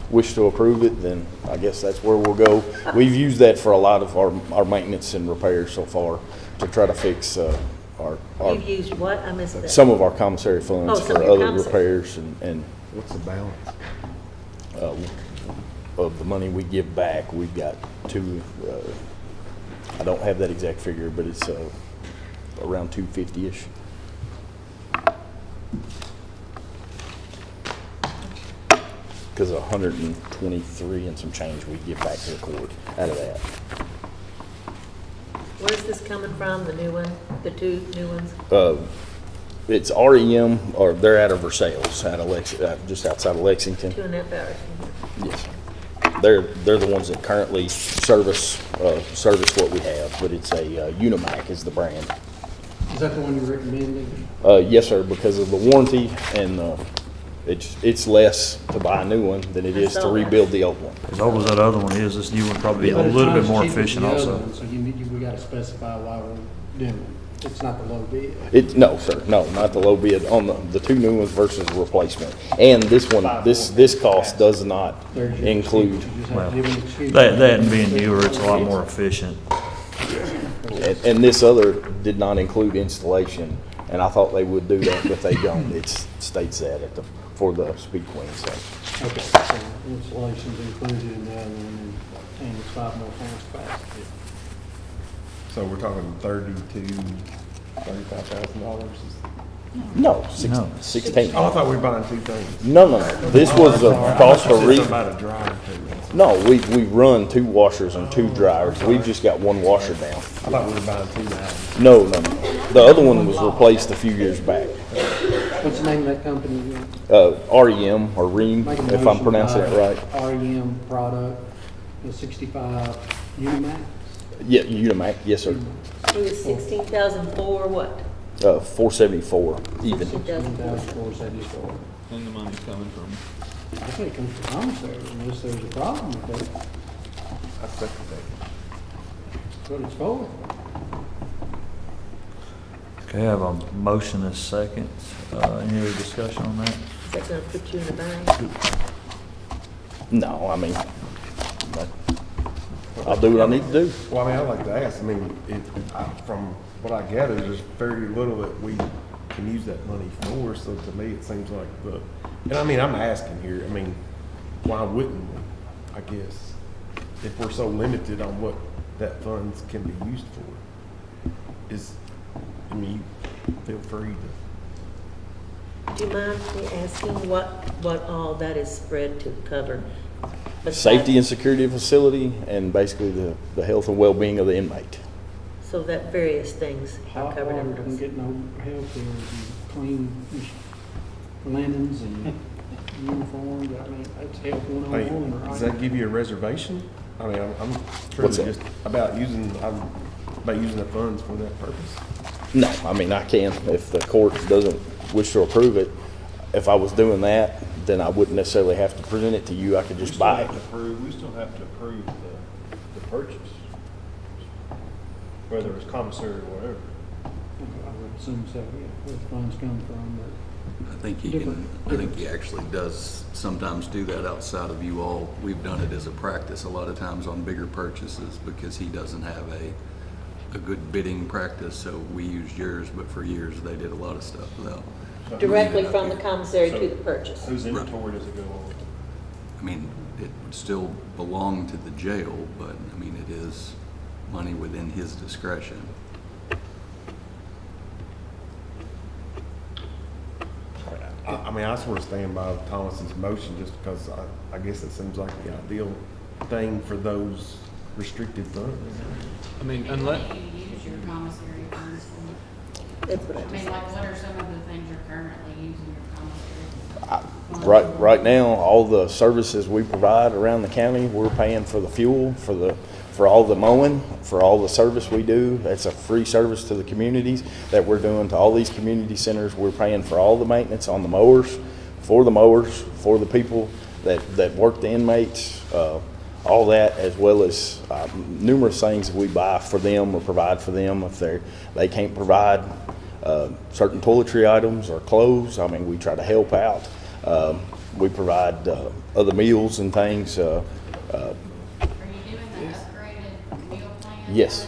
wish to approve it, then I guess that's where we'll go. We've used that for a lot of our maintenance and repairs so far to try to fix our You've used what? I missed that. some of our commissary funds Oh, some for of your other commissary. repairs and what's the balance? of the money we give back. We've got 2. I don't have that exact figure, but it's around 250-ish. because 123 and some change we give back to the court out of that. Where's this coming from, the new one, the two new ones? It's REM, or they're out of Versailles, out of just outside of Lexington. 2.5 hours. Yes. They're the ones that currently service what we have, but it's a Unimac is the brand. Is that the one you're recommending? Yes, sir, because of the warranty and it's less to buy a new one than it is to rebuild the old one. As old as that other one is, this new one probably be a little bit more efficient also. So we gotta specify why we're doing it. It's not the low bid. No, sir, no, not the low bid on the two new ones versus the replacement. And this one, this cost does not include. Well, that and being newer, it's a lot more efficient. And this other did not include installation, and I thought they would do that, but they don't. It states that for the Speed Queen, so. Okay, so installation's included in the other one, and it's 5 more pounds capacity. So we're talking $35,000? No, 16. Oh, I thought we were buying two things. No. This was a cost of Something about a dryer too. No, we run 2 washers and 2 dryers. We've just got 1 washer down. I thought we were buying 2 now. No. The other one was replaced a few years back. What's the name of that company again? REM or REAM, Make a if I'm motion pronouncing to it right. buy REM product, the 65 Unimax. Yeah, Unimac, yes, sir. It was 16,004 what? 474 even. 16,004. And the money's coming from. I think it comes from commissary unless there's a problem with it. I second that. That's what it's for. Okay, I have a motion and a second. Any other discussion on that? Is that gonna put you in the bind? No, I mean, I'll do what I need to do. Well, I mean, I'd like to ask, I mean, from what I gather, there's very little that we can use that money for, so to me, it seems like and I mean, I'm asking here, I mean, why wouldn't we, I guess, if we're so limited on what that funds can be used for? I mean, you feel free to. Do you mind me asking what all that is spread to cover? Besides- Safety and security of facility and basically the health and well-being of the inmate. So that various things are Hot covered water in doesn't those. get no health care, clean linens and uniforms. I mean, that's health Hey, 101, right? does that give you a reservation? I mean, I'm truly What's that? just about using the funds for that purpose. No, I mean, I can, if the court doesn't wish to approve it. If I was doing that, then I wouldn't necessarily have to present it to you, I could just buy it. We still have to approve the purchase, whether it's commissary or whatever. I would assume so, yeah, where the funds come from, but. I think he actually does sometimes do that outside of you all. We've done it as a practice a lot of times on bigger purchases because he doesn't have a good bidding practice, so we used yours, but for years they did a lot of stuff without. Directly from the commissary to the purchase. Whose inventory does it go on? I mean, it would still belong to the jail, but I mean, it is money within his discretion. I mean, I sort of stand by Thomas's motion just because I guess it seems like the ideal thing for those restricted funds. I mean, unless, What do you use your commissary funds for? That's what I I mean, just like, said. what are some of the things you're currently using your commissary? funds Right now, all the services we provide around the county, we're paying for the fuel, for all the mowing, for all the service we do. That's a free service to the communities that we're doing to all these community centers. We're paying for all the maintenance on the mowers, for the people that work the inmates, all that, as well as numerous things that we buy for them or provide for them if they can't provide certain toiletry items or clothes. I mean, we try to help out. We provide other meals and things. Are you doing the upgraded meal plan? Yes.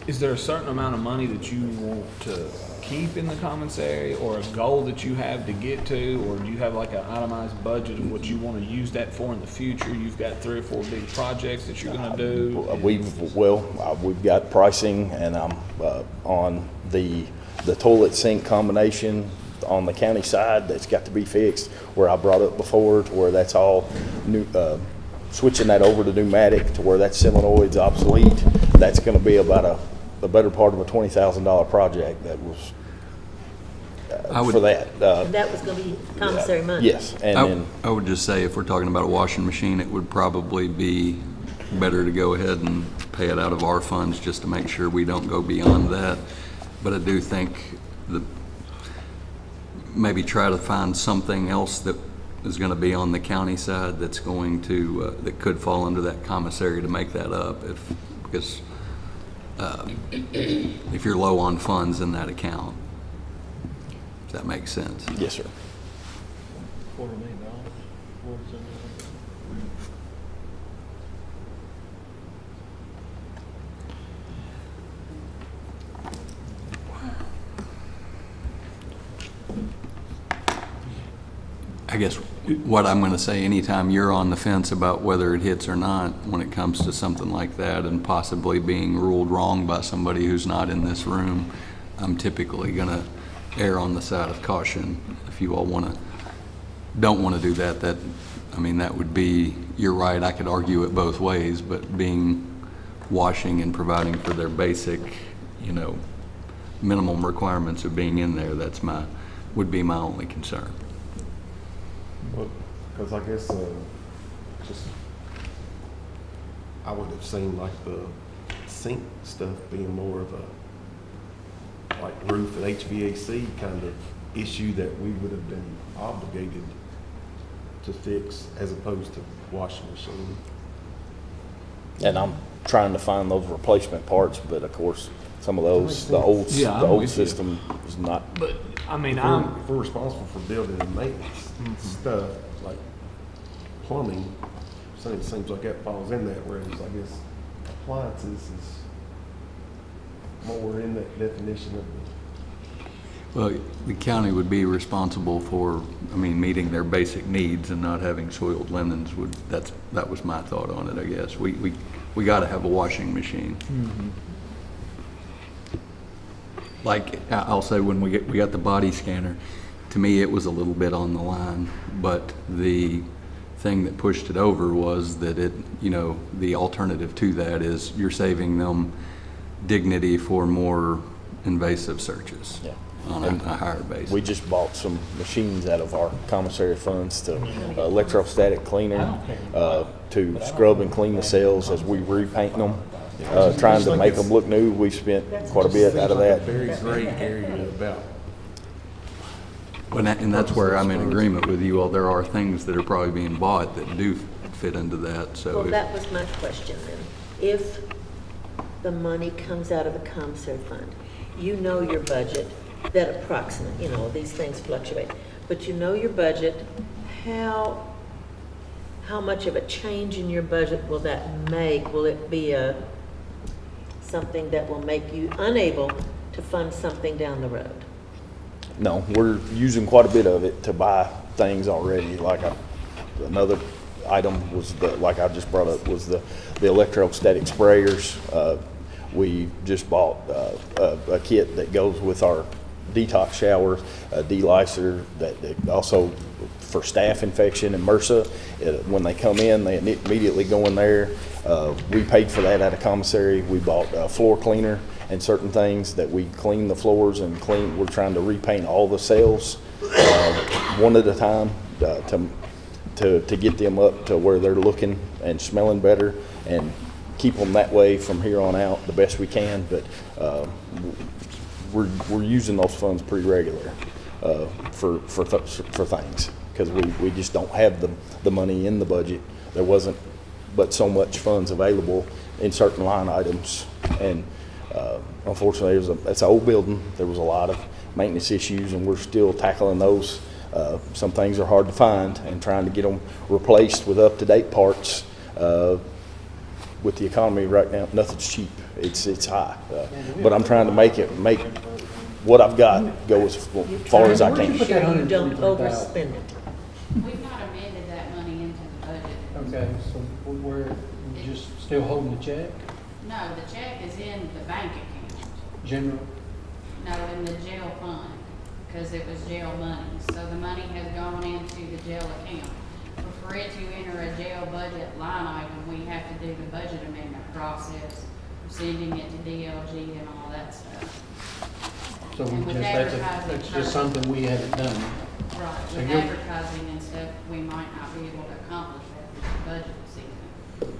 is there a certain amount of money that you want to keep in the commissary, or a goal that you have to get to, or do you have like an itemized budget of what you want to use that for in the future? You've got 3 or 4 big projects that you're going to do. We've got pricing, and I'm on the toilet sink combination. on the county side that's got to be fixed, where I brought up before, to where that's all new, switching that over to pneumatic, to where that solenoid's obsolete. That's gonna be about the better part of a $20,000 project that was, for that. And that was gonna be commissary money. Yes, and then, I would just say, if we're talking about a washing machine, it would probably be better to go ahead and pay it out of our funds just to make sure we don't go beyond that. But I do think that maybe try to find something else that is going to be on the county side that's going to, that could fall under that commissary to make that up, because if you're low on funds in that account, if that makes sense. yes, sir. $250,000. I guess what I'm going to say, anytime you're on the fence about whether it hits or not, when it comes to something like that and possibly being ruled wrong by somebody who's not in this room, I'm typically going to err on the side of caution. If you all don't want to do that, that would be, you're right, I could argue it both ways, but washing and providing for their basic, minimum requirements of being in there, would be my only concern. Well, because I guess I would have seen like the sink stuff being more of a like roof and HVAC kind of issue that we would have been obligated to fix as opposed to washing machine. And I'm trying to find those replacement parts, but of course, some of those, the old system is not. But, I mean, if we're responsible for building and maintenance stuff, like plumbing, it seems like that falls in that, whereas I guess appliances is more in that definition of the. Well, the county would be responsible for, meeting their basic needs and not having soiled linens that was my thought on it, I guess. We got to have a washing machine. Mm-hmm. Like, I'll say when we got the body scanner, to me it was a little bit on the line, but the thing that pushed it over was that the alternative to that is you're saving them dignity for more invasive searches. Yeah. On a higher basis. We just bought some machines out of our commissary funds to electrostatic cleaner, to scrub and clean the cells as we repaint them, trying to make them look new. We've spent quite a bit out of that. Very gray area about. And that's where I'm in agreement with you all. There are things that are probably being bought that do fit into that. So Well, that was my question then. If the money comes out of the commissary fund, you know your budget, that approximate, these things fluctuate, but you know your budget, how much of a change in your budget will that make? Will it be something that will make you unable to fund something down the road? No, we're using quite a bit of it to buy things already. Like another item was like I just brought up, was the electrostatic sprayers. We just bought a kit that goes with our detox shower, a delicer that also for staph infection and MRSA. When they come in, they immediately go in there. We paid for that out of commissary. We bought a floor cleaner and certain things that we clean the floors and clean. We're trying to repaint all the cells one at a time to get them up to where they're looking and smelling better, and keep them that way from here on out the best we can. But we're using those funds pretty regular for things, because we just don't have the money in the budget. There wasn't but so much funds available in certain line items, and unfortunately that's an old building. There was a lot of maintenance issues, and we're still tackling those. Some things are hard to find, and trying to get them replaced with up-to-date parts. With the economy right now, nothing's cheap. It's high, but I'm trying to make what I've got go as far as I can. Make sure you don't overspend it. We've not amended that money into the budget. Okay, so we're just still holding the check? No, the check is in the bank account. General? No, in the jail fund. because it was jail money. So the money has gone into the jail account. But for it to enter a jail budget line item, we have to do the budget amendment process, sending it to DLG and all that stuff. So And we with just, advertising that's just something we haven't done. Right, So with you're- advertising and stuff, we might not be able to accomplish that this budget season.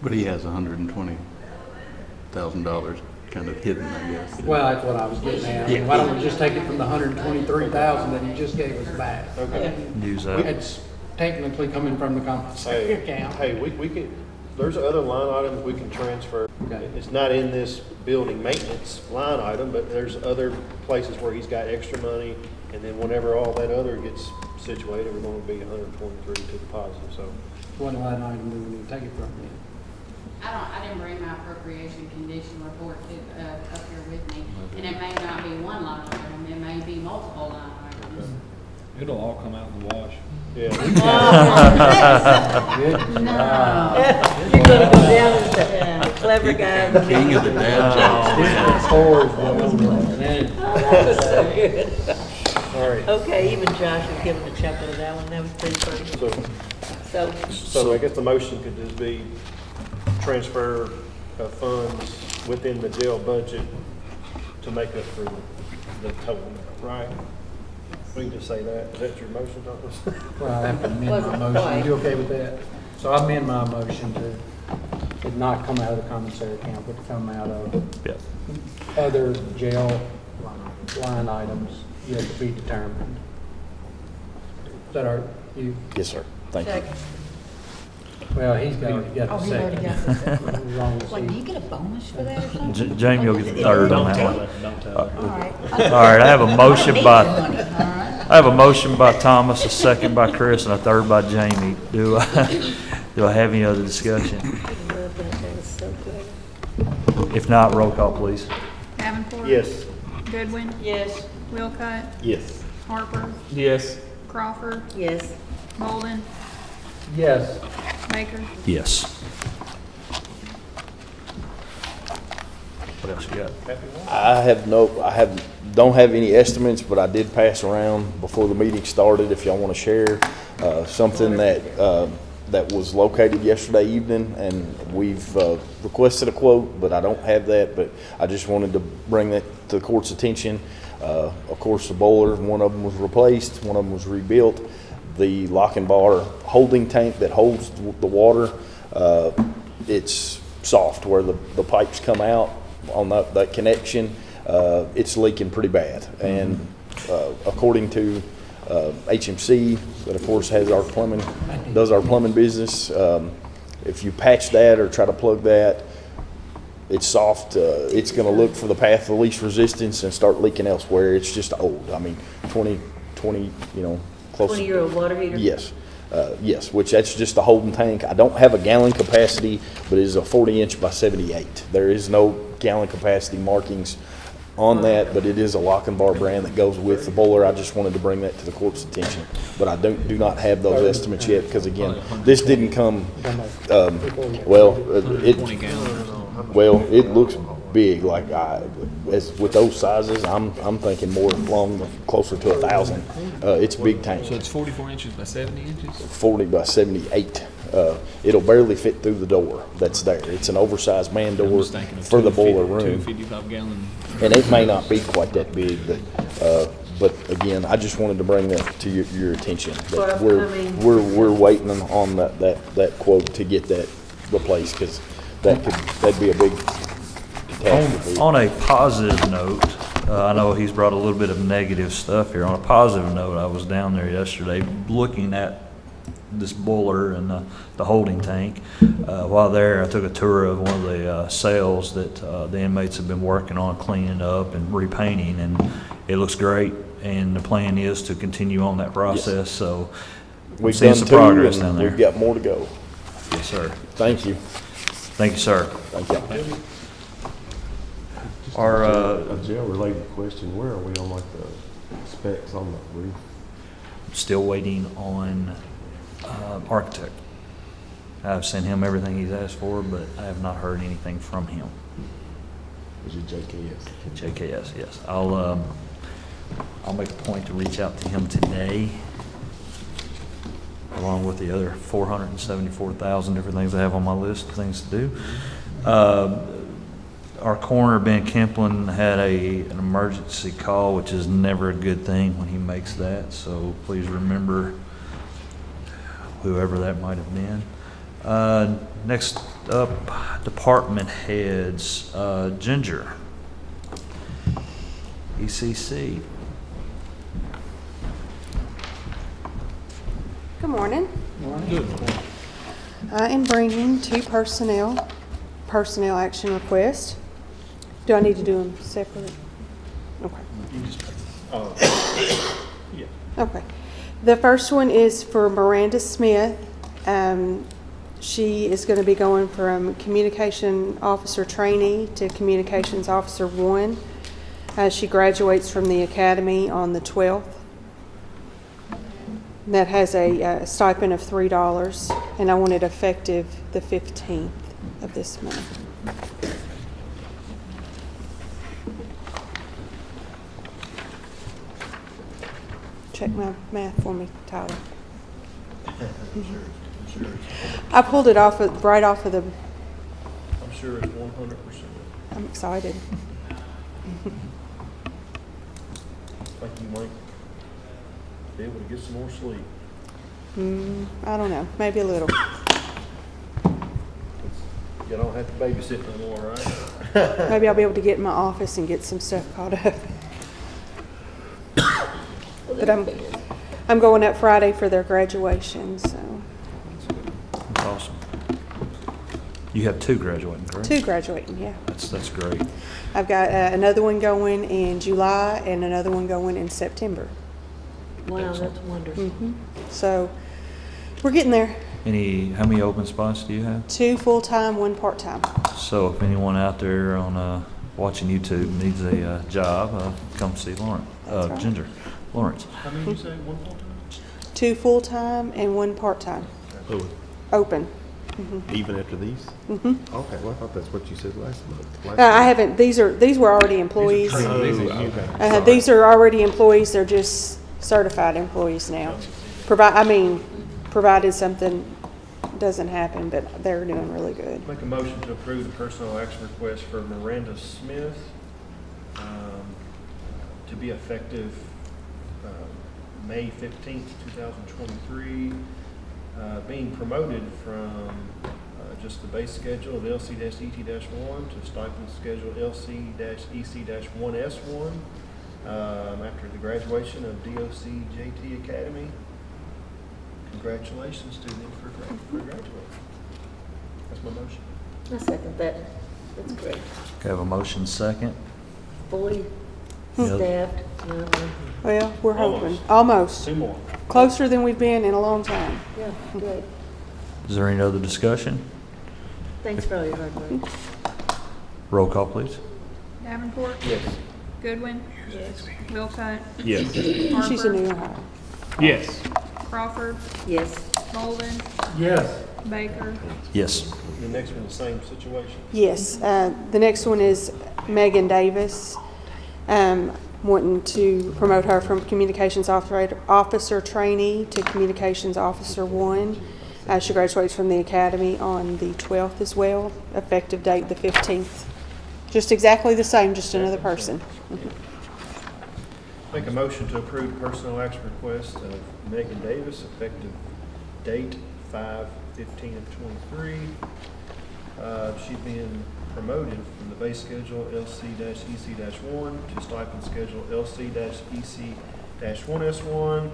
But he has $120,000 kind of hidden, I guess. Well, that's what I was getting at. Why don't we just take it from the 123,000 that he just gave us back? Okay. Use that. It's technically coming from the compensation Hey, account. hey, we can, there's other line items we can transfer. Okay. It's not in this building maintenance line item, but there's other places where he's got extra money. And then whenever all that other gets situated, we're gonna be 123 to the positive, so. What line item do we need to take it from then? I didn't bring my appropriation condition report up here with me, and it may not be one line item, it may be multiple line items. It'll all come out in the wash. Yeah. You're gonna go down as the clever guy. King of the dad jokes. So good. All right. Okay, even Josh was giving a chuckle to that one, that was pretty funny. So I guess the motion could just be transfer of funds within the jail budget to make up for the total, right? We can just say that. Is that your motion, Thomas? Well, I have to amend my motion. You okay with that? So I amend my motion to it not come out of the commissary account, but to come out of Yep. other jail line items yet to be determined. Is that our, you? Yes, sir. Thank you. Well, he's already got the second. got the second. As long as Like, do he- you get a bonus for that or something? Jamie will get the third on that one. All right. All right, I have a motion Money, by, all right. I have a motion by Thomas, a second by Chris, and a third by Jamie. Do I have any other discussion? That was so good. If not, roll call, please. Davenport. Yes. Goodwin. Yes. Wilcott. Yes. Harper. Yes. Crawford. Yes. Bolden. Yes. Baker. Yes. What else you got? Don't have any estimates, but I did pass around before the meeting started, if y'all want to share, something that was located yesterday evening, and we've requested a quote, but I don't have that, but I just wanted to bring that to the court's attention. Of course, the boiler, one of them was replaced, one of them was rebuilt. The lock and bar holding tank that holds the water, it's soft where the pipes come out on that connection. It's leaking pretty bad. And according to HMC, that of course has our plumbing, does our plumbing business, if you patch that or try to plug that, it's soft. It's going to look for the path of least resistance and start leaking elsewhere. It's just old. I mean, 20, close. 20-year-old water heater? Yes. Yes, which that's just a holding tank. I don't have a gallon capacity, but it is a 40-inch by 78. There is no gallon capacity markings on that, but it is a lock and bar brand that goes with the boiler. I just wanted to bring that to the court's attention. But I do not have those estimates yet, because again, this didn't come, it looks big, like as with those sizes, I'm thinking more closer to 1,000. It's a big tank. So it's 44 inches by 70 inches? 40 by 78. It'll barely fit through the door that's there. It's an oversized man I'm door just thinking of for the boiler room. 255 gallon. And it may not be quite that big, but again, I just wanted to bring that to your attention. That we're waiting on that quote to get that replaced, because that'd be a big catastrophe. On a positive note, I know he's brought a little bit of negative stuff here. On a positive note, I was down there yesterday looking at this boiler and the holding tank. While there, I took a tour of one of the cells that the inmates have been working on cleaning up and repainting, and it looks great. And the plan is to continue on that process. Yes. So we've seen done some progress down there. We've got more to go. Yes, sir. Thank you. Thank you, sir. Thank you. A jail-related question, where are we on like the specs on the roof? Still waiting on architect. I've sent him everything he's asked for, but I have not heard anything from him. Is it JKS? JKS, yes. I'll make a point to reach out to him today, along with the other 474,000 different things I have on my list of things to do. Our coroner, Ben Kemplin, had an emergency call, which is never a good thing when he makes that, so please remember whoever that might have been. Next up, department heads. Ginger, ECC. Good morning. I am bringing two personnel action requests. Do I need to do them separately? Okay. Okay. The first one is for Miranda Smith. She is going to be going from communication officer trainee to communications officer 1. She graduates from the academy on the 12th. That has a stipend of $3, and I want it effective the 15th of this month. Check my math for me, Tyler. I pulled it right off of the. I'm sure it's 100%. I'm excited. Like you might be able to get some more sleep. I don't know, maybe a little. You don't have to babysit no more, right? Maybe I'll be able to get in my office and get some stuff caught up. But I'm going up Friday for their graduation, so. That's awesome. You have 2 graduating, correct? 2 graduating, yeah. That's great. I've got another one going in July and another one going in September. Wow, that's wonderful. So we're getting there. How many open spots do you have? 2 full-time, 1 part-time. So if anyone out there on watching YouTube needs a job, come see Lawrence, right. Ginger, Lawrence. How many you say? 1 full-time? 2 full-time and 1 part-time. Oh, Open. even after these? Okay, well, I thought that's what you said last month. I haven't. These were already employees. Okay. These are already employees. They're just certified employees now. Provided something doesn't happen, but they're doing really good. Make a motion to approve the personnel action request for Miranda Smith to be effective May 15th, 2023, being promoted from just the base schedule of LC-ET-1 to stipend schedule LC-EC-1S1 after the graduation of DOC JT Academy. Congratulations to them for graduating. That's my motion. I second that. That's great. Okay, have a motion second. Fully Yep. staffed. Well, we're hoping. Almost. 2 more. Closer than we've been in a long time. Yeah, good. Is there any other discussion? Thanks for all your hard work. Roll call, please. Davenport, Yes. Goodwin, Yes. Wilcott, Yes. She's a Harper, new hire. Yes. Crawford, Yes. Bolden, Yes. Baker, Yes. The next one, the same situation. Yes. The next one is Megan Davis. Wanting to promote her from communications officer trainee to communications officer 1. She graduates from the academy on the 12th as well. Effective date the 15th. Just exactly the same, just another person. Make a motion to approve the personnel action request of Megan Davis, effective date 5/15/23. She's being promoted from the base schedule LC-EC-1 to stipend schedule LC-EC-1S1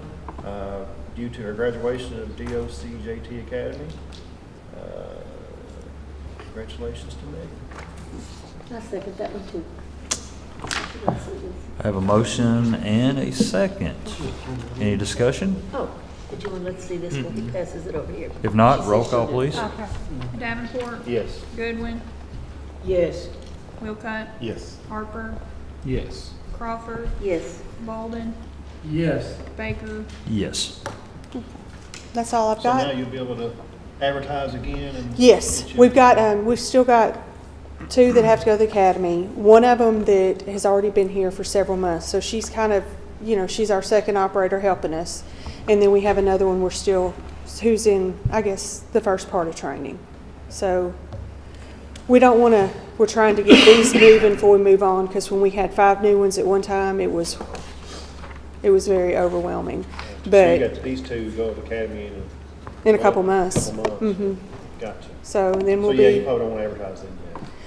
due to her graduation of DOC JT Academy. Congratulations to Megan. I second that one too. I have a motion and a second. Any discussion? Oh, John, let's see this one. He passes it over here. If not, roll call, please. Davenport, Yes. Goodwin, Yes. Wilcott, Yes. Harper, Yes. Crawford, Yes. Bolden, Yes. Baker, Yes. That's all I've So now got. you'll be able to advertise again and. Yes, get you- we've still got 2 that have to go to the academy. One of them that has already been here for several months, so she's kind of she's our second operator helping us. And then we have another one who's in, I guess, the first part of training. So we're trying to get these moving before we move on, because when we had 5 new ones at one time, it was very overwhelming. But you got these 2 go to the academy in a couple months. Mm-hmm. Gotcha. So then we'll you probably don't want to advertise them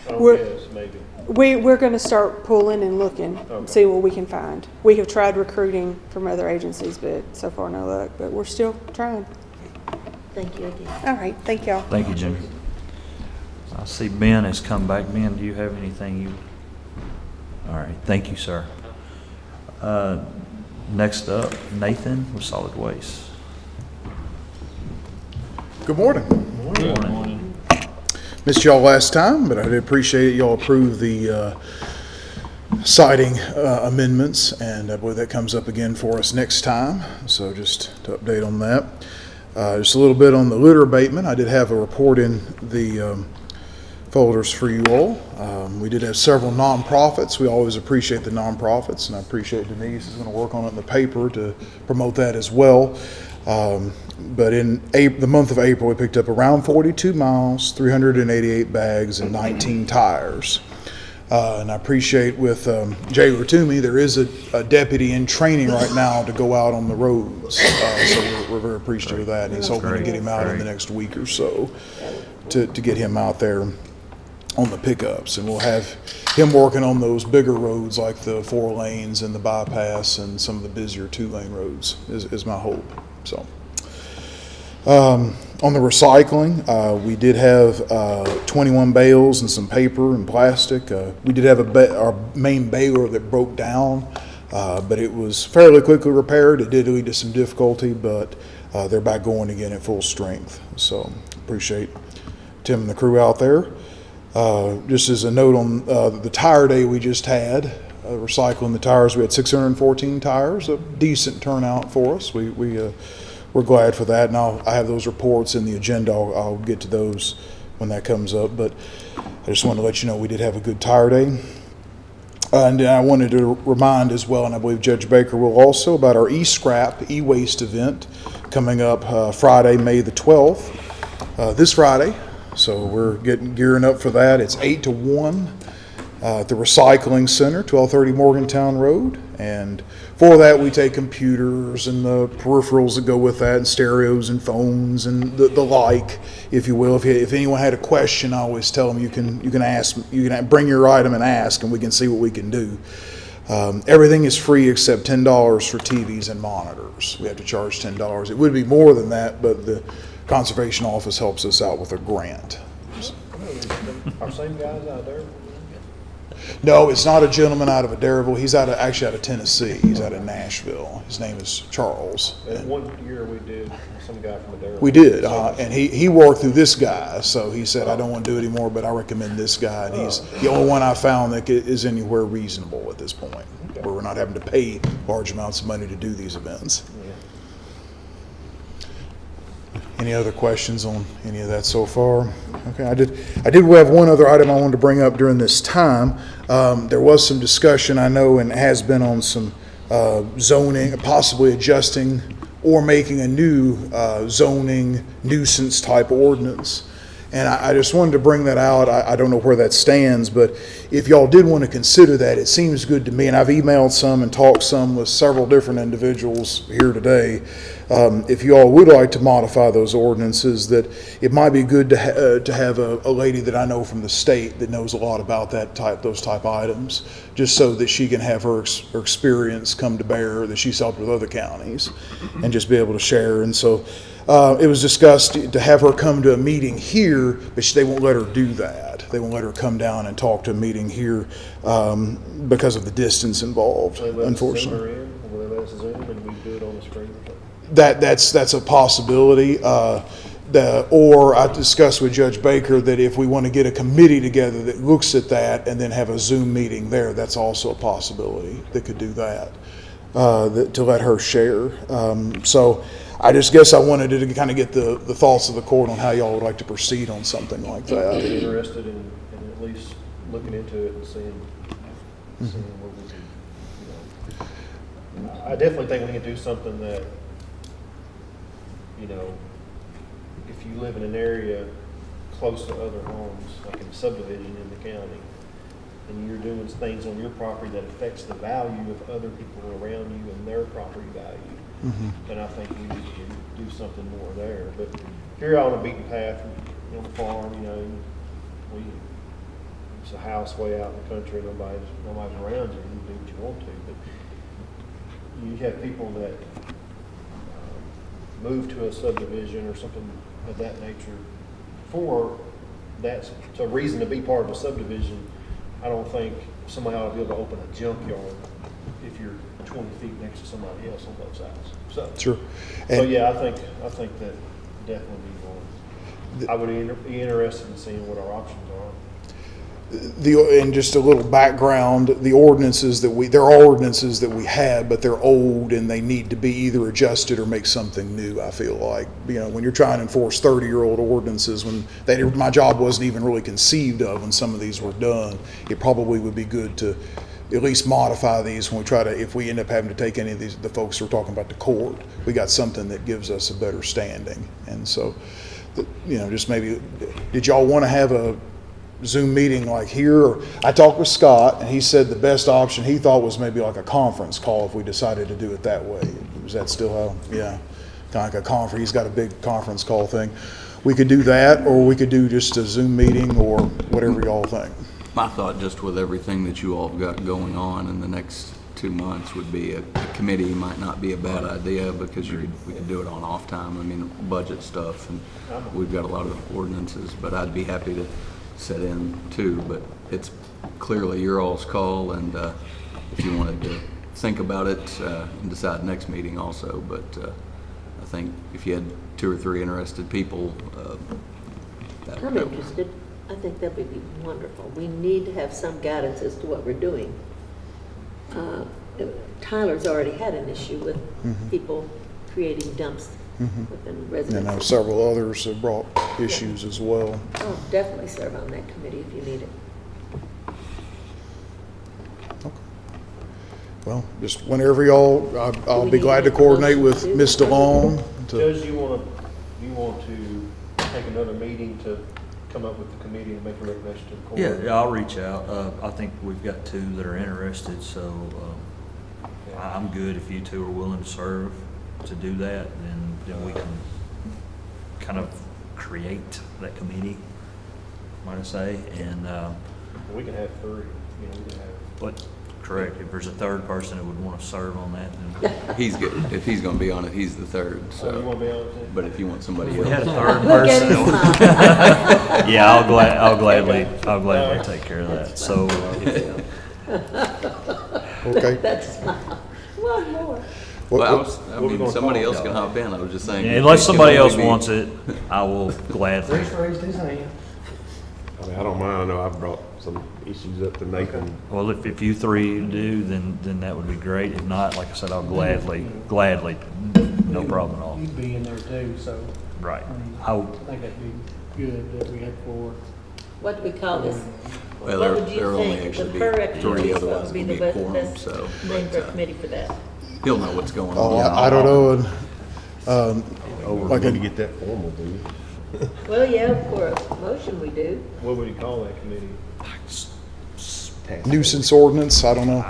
yet. Maybe. We're going to start pulling and looking, see what we can find. We have tried recruiting from other agencies, but so far no luck. But we're still trying. Thank you again. All right, thank y'all. Thank you, Jimmy. I see Ben has come back. Ben, do you have anything you? All right, thank you, sir. Next up, Nathan with Solid Waste. Good morning. Good morning. Missed y'all last time, but I did appreciate y'all approved the siding amendments, and I believe that comes up again for us next time. So just to update on that. Just a little bit on the litter abatement. I did have a report in the folders for you all. We did have several nonprofits. We always appreciate the nonprofits, and I appreciate Denise is going to work on it in the paper to promote that as well. But in the month of April, we picked up around 42 miles, 388 bags, and 19 tires. And I appreciate with Jay Rotumi, there is a deputy in training right now to go out on the roads. So we're very appreciative of that. And he's hoping to get him out in the next week or so to get him out there on the pickups. And we'll have him working on those bigger roads like the 4 lanes and the bypass and some of the busier 2-lane roads is my hope. So. On the recycling, we did have 21 bales and some paper and plastic. We did have our main baler that broke down, but it was fairly quickly repaired. It did lead to some difficulty, but they're back going again at full strength. So appreciate Tim and the crew out there. Just as a note on the tire day we just had, recycling the tires, we had 614 tires, a decent turnout for us. We're glad for that, and I have those reports in the agenda. I'll get to those when that comes up, but I just wanted to let you know we did have a good tire day. And I wanted to remind as well, and I believe Judge Baker will also, about our e-scrap, e-waste event coming up Friday, May the 12th, this Friday. So we're gearing up for that. It's 8 to 1 at the Recycling Center, 1230 Morgantown Road. And for that, we take computers and the peripherals that go with that, and stereos and phones and the like, if you will. If anyone had a question, I always tell them you can ask, you can bring your item and ask, and we can see what we can do. Everything is free except $10 for TVs and monitors. We have to charge $10. It would be more than that, but the Conservation Office helps us out with a grant. Our same guys out there? No, it's not a gentleman out of Adairville. He's actually out of Tennessee. He's out of Nashville. His name is Charles. And one year we did some guy from Adairville. We did, and he worked through this guy. So he said, I don't want to do it anymore, but I recommend this guy. And he's the only one I found that is anywhere reasonable at this point, where we're not having to pay large amounts of money to do these events. Any other questions on any of that so far? Okay, I did have one other item I wanted to bring up during this time. There was some discussion, I know, and has been on some zoning, possibly adjusting or making a new zoning nuisance type ordinance. And I just wanted to bring that out. I don't know where that stands, but if y'all did want to consider that, it seems good to me. And I've emailed some and talked some with several different individuals here today. If you all would like to modify those ordinances, that it might be good to have a lady that I know from the state that knows a lot about those type items, just so that she can have her experience come to bear that she's helped with other counties, and just be able to share. And so it was discussed to have her come to a meeting here, but they won't let her do that. They won't let her come down and talk to a meeting here because of the distance involved, unfortunately. Will they let us Zoom and we do it on the screen? That's a possibility. Or I discussed with Judge Baker that if we want to get a committee together that looks at that and then have a Zoom meeting there, that's also a possibility that could do that, to let her share. So I just guess I wanted to kind of get the thoughts of the court on how y'all would like to proceed on something like that. I'm interested in at least looking into it and seeing what we can, I definitely think we can do something that, you know, if you live in an area close to other homes, like in a subdivision in the county, and you're doing things on your property that affects the value of other people around you and their property value, then I think we need to do something more there. But if you're out on a beaten path, on the farm, you know, it's a house way out in the country, nobody's around you, you do what you want to. But you have people that move to a subdivision or something of that nature for that's a reason to be part of a subdivision. I don't think somebody ought to be able to open a junkyard if you're 20 feet next to somebody else on both sides. So, Sure. So And- yeah, I think that definitely be one. I would be interested in seeing what our options are. And just a little background, there are ordinances that we have, but they're old and they need to be either adjusted or make something new, I feel like. You know, when you're trying to enforce 30-year-old ordinances, my job wasn't even really conceived of when some of these were done, it probably would be good to at least modify these when if we end up having to take any of these, the folks who are talking about the court, we got something that gives us a better standing. And so, you know, just maybe, did y'all want to have a Zoom meeting like here? I talked with Scott and he said the best option he thought was maybe like a conference call if we decided to do it that way. Is that still how? Yeah, kind of like a conference. He's got a big conference call thing. We could do that, or we could do just a Zoom meeting, or whatever y'all think. My thought, just with everything that you all have got going on in the next 2 months, would be a committee might not be a bad idea, because we could do it on off time. I mean, budget stuff, and we've got a lot of ordinances, but I'd be happy to sit in too. But it's clearly your all's call, and if you wanted to think about it and decide next meeting also. But I think if you had 2 or 3 interested people, I'm interested. I think that would be wonderful. We need to have some guidance as to what we're doing. Tyler's already had an issue with people creating dumps within And residential. there are several others that brought issues as well. Oh, definitely serve on that committee if you need it. Well, just whenever y'all, I'll be glad to coordinate with Ms. DeLong. Judge, you want to take another meeting to come up with the committee and make a recommendation to the court? Yeah, I'll reach out. I think we've got 2 that are interested, so I'm good if you 2 are willing to serve to do that. Then we can kind of create that committee, might I say, and We can have 3. You know, we can have. but correct. If there's a 3rd person that would want to serve on that, then he's good. If he's going to be on it, he's the 3rd. So, you want to be on it too? but if you want somebody if else, we had a 3rd person. Yeah, I'll gladly take care of that. So, Okay. That's smile. One more. I mean, somebody else can hop in. I was just saying. yeah, unless it can somebody only else be- wants it, I will gladly. Reese raised his hand. I mean, I don't mind. I know I've brought some issues up to Nathan. Well, if you 3 do, then that would be great. If not, like I said, I'll gladly, no problem at all. You'd be in there too, so. Right. I think that'd be good that we had 4. What do we call this? Well, What would you there only think actually the be correct 3, committee otherwise would be it'd the be a best, quorum. best So, name for a but, committee for that? he'll know what's going Oh, on. I don't know. We're Like going to a- get that formal, do you? Well, yeah, for a motion we do. What would you call that committee? Nuisance ordinance, I don't know.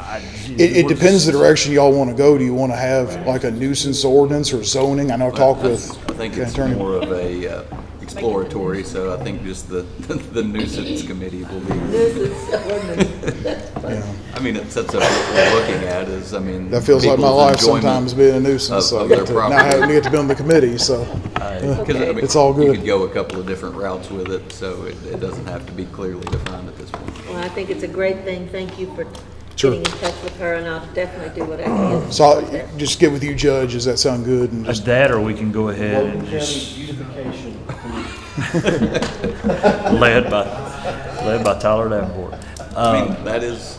It depends the direction y'all want to go. Do you want to have like a nuisance ordinance or zoning? I know I've talked with I think it's attorney. more of a exploratory, so I think just the nuisance committee will be. Nuisance ordinance. That's funny. I mean, it sets up what we're looking at is, I mean. That feels like my people's life enjoyment sometimes being a nuisance, so I of their get to, now I property. get to be on the committee, so. 'Cause, I mean, It's all You good. could go a couple of different routes with it, so it doesn't have to be clearly defined at this point. Well, I think it's a great thing. Thank you for Sure. getting in touch with her, and I'll definitely do what I can. So I'll just get with you, Judge, does that sound good? And As just, that, or we can go ahead Logan and County just Beautification. led by Tyler Davenport. I mean, that is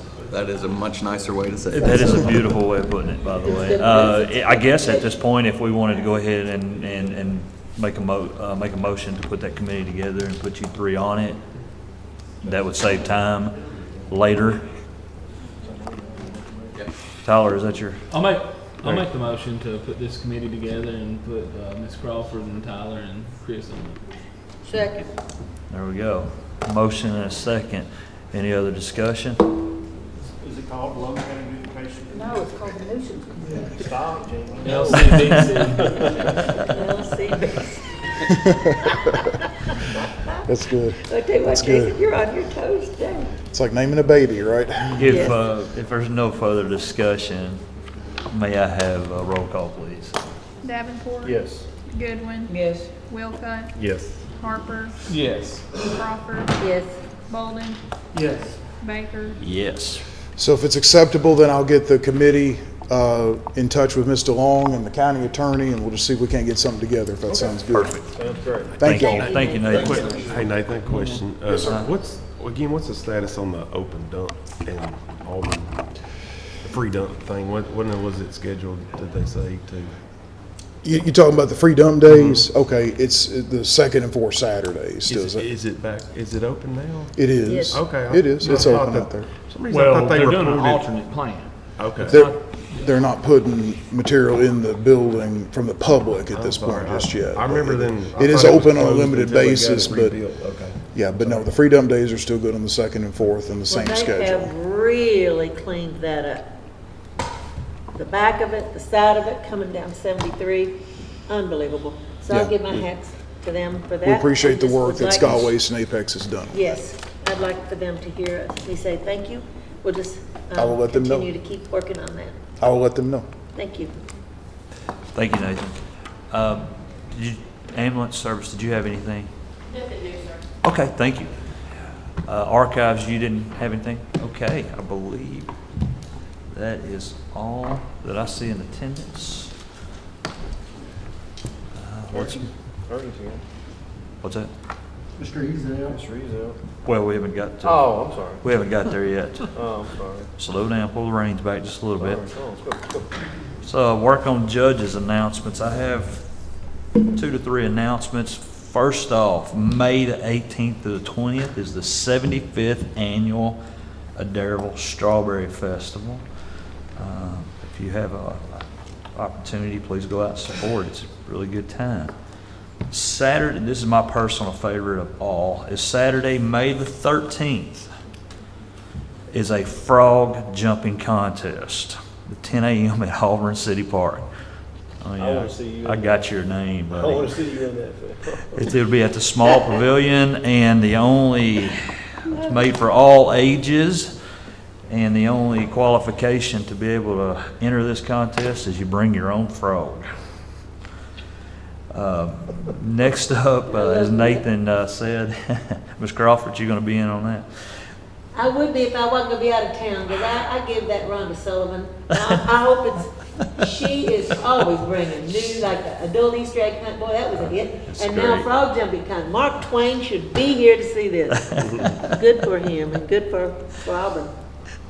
a much nicer way to say it. That is a beautiful way of putting it, by the way. I guess at this point, if we wanted to go ahead and make a motion to put that committee together and put you 3 on it, that would save time later. Tyler, is that your? I'll make I'll make the motion to put this committee together and put Ms. Crawford and Tyler and Chris on it. Second. There we go. Motion and a second. Any other discussion? Is it called Logan County Beautification? No, it's called the nuisance committee. Stop, Jamie. LCBC. That's good. I tell you what, That's good. Jason, you're on your toes today. It's like naming a baby, right? If there's no further discussion, may I have a roll call, please? Davenport. Yes. Goodwin. Yes. Wilcutt. Yes. Harper. Yes. Crawford. Yes. Bolden. Yes. Baker. Yes. So if it's acceptable, then I'll get the committee in touch with Mr. Long and the county attorney, and we'll just see if we can't get something together, if that sounds good. Perfect. Sounds great. Thank you all. Thank you, Nathan. Hey Nathan, question. What's the status on the open dump and Auburn, the free dump thing? When was it scheduled, did they say to? You talking about the free dump days? Okay, it's the second and fourth Saturdays. Is it back, is it open now? It is. Yes. Okay. It is. It's open out there. For some reason I Well, thought they they're doing an reported- alternate plan. Okay. They're not putting material in the building from the public at this point just yet. I remember then. It is thought was open on a closed limited until they got it basis, but rebuilt. Okay. yeah, but no, the free dump days are still good on the second and fourth and the same Well, they schedule. have really cleaned that up. The back of it, the side of it, coming down 73, unbelievable. So I'll Yeah. give my hats to them for that. We appreciate the I just work would that like- Scott Waste and Apex has done. Yes, I'd like for them to hear me say thank you. We'll just I will let them know. continue to keep working on that. I will let them know. Thank you. Thank you, Nathan. Ambulance service, did you have anything? Nothing new, sir. Okay, thank you. Archives, you didn't have anything? Okay, I believe that is all that I see in attendance. What's that? Mr. Ezel. Mr. Ezel. Well, we haven't got to. Oh, I'm sorry. We haven't got there yet. Oh, I'm sorry. Slow down, pull the reins back just a little bit. Sorry. Oh, let's go. So work on judges' announcements. I have 2 to 3 announcements. First off, May the 18th to the 20th is the 75th annual Adairsville Strawberry Festival. If you have an opportunity, please go out and support. It's a really good time. Saturday, this is my personal favorite of all, is Saturday, May the 13th, is a frog jumping contest at 10 a.m. at Auburn City Park. Oh, yeah. I wanna see you in I got your name, I buddy. want to see you in that. It'll be at the small pavilion, and it's made for all ages, and the only qualification to be able to enter this contest is you bring your own frog. Next up, as Nathan said, Ms. Crawford, you going to be in on that? I would be if I wasn't gonna be out of town, because I give that run to Sullivan. I hope she is always bringing new, like the adult Easter egg hunt, boy, that was a hit. That's And now great. frog jumping time. Mark Twain should be here to see this. Good for him and good for Auburn.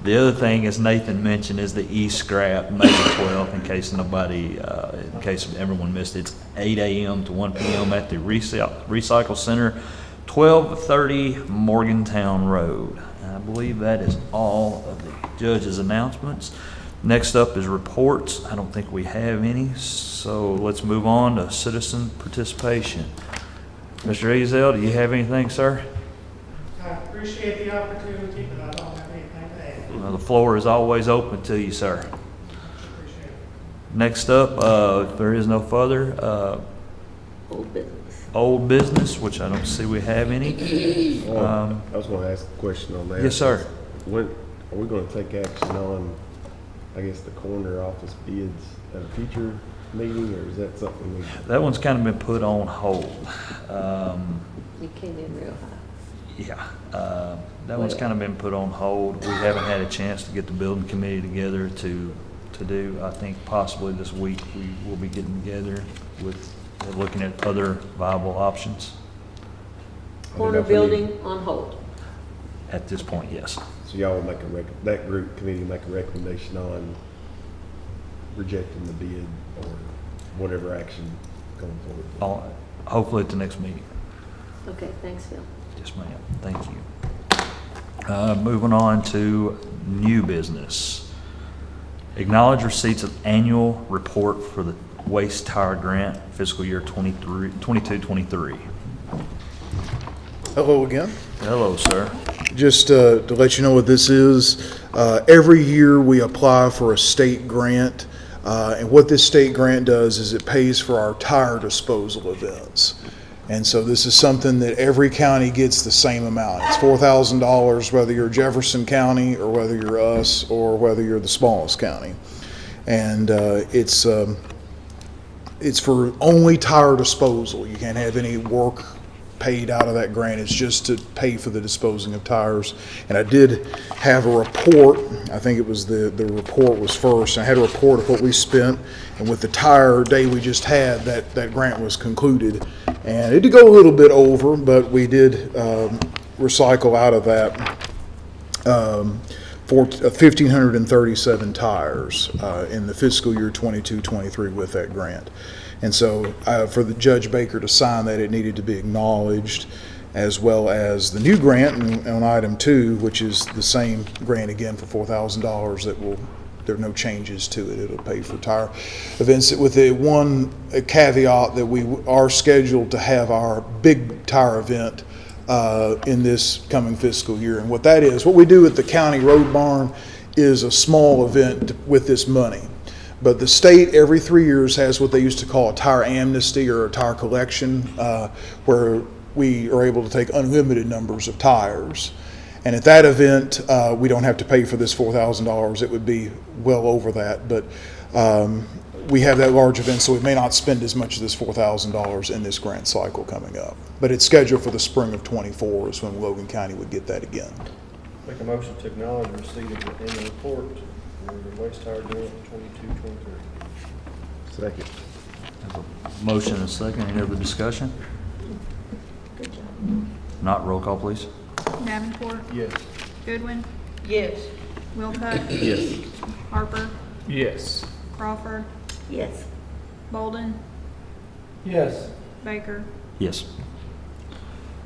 The other thing, as Nathan mentioned, is the e-scrap, May the 12th, in case everyone missed it. It's 8 a.m. to 1 p.m. at the Recycle Center, 1230 Morgantown Road. And I believe that is all of the judge's announcements. Next up is reports. I don't think we have any, so let's move on to citizen participation. Mr. Ezel, do you have anything, sir? I appreciate the opportunity, but I don't have anything to add. Well, the floor is always open to you, sir. Appreciate it. Next up, if there is no further, Old business. old business, which I don't see we have any. I was gonna ask a question on that. Yes, sir. When, are we gonna take action on, I guess, the coroner office bids at a future meeting, or is that something we? That one's kind of been put on hold. It came in real high. Yeah, that one's kind of been put on hold. We haven't had a chance to get the building committee together to do. I think possibly this week we will be getting together with looking at other viable options. Corner building on hold. At this point, yes. So y'all will make that group committee make a recommendation on rejecting the bid or whatever action going forward? Hopefully at the next meeting. Okay, thanks, Phil. Yes, ma'am. Thank you. Moving on to new business. Acknowledge receipts of annual report for the waste tire grant fiscal year 22-23. Hello again. Hello, sir. Just to let you know what this is, every year we apply for a state grant, and what this state grant does is it pays for our tire disposal events. And so this is something that every county gets the same amount. It's $4,000 whether you're Jefferson County or whether you're us or whether you're the smallest county. And it's for only tire disposal. You can't have any work paid out of that grant. It's just to pay for the disposing of tires. And I did have a report. I think it was the report was first. I had a report of what we spent, and with the tire day we just had, that grant was concluded. And it did go a little bit over, but we did recycle out of that 1,537 tires in the fiscal year 22-23 with that grant. And so for the Judge Baker to sign that, it needed to be acknowledged, as well as the new grant on item 2, which is the same grant again for $4,000 there are no changes to it. It'll pay for tire events with the one caveat that we are scheduled to have our big tire event in this coming fiscal year. And what that is, what we do at the county road barn is a small event with this money. But the state every 3 years has what they used to call a tire amnesty or a tire collection, where we are able to take unlimited numbers of tires. And at that event, we don't have to pay for this $4,000. It would be well over that. But we have that large event, so we may not spend as much of this $4,000 in this grant cycle coming up. But it's scheduled for the spring of '24 is when Logan County would get that again. Make a motion to acknowledge receipt of the annual report for the waste tire grant 22-23. Second. Have a motion and a second. Any other discussion? Not, roll call, please. Davenport, Yes. Goodwin, Yes. Wilcutt, Yes. Harper, Yes. Crawford, Yes. Bolden, Yes. Baker. Yes.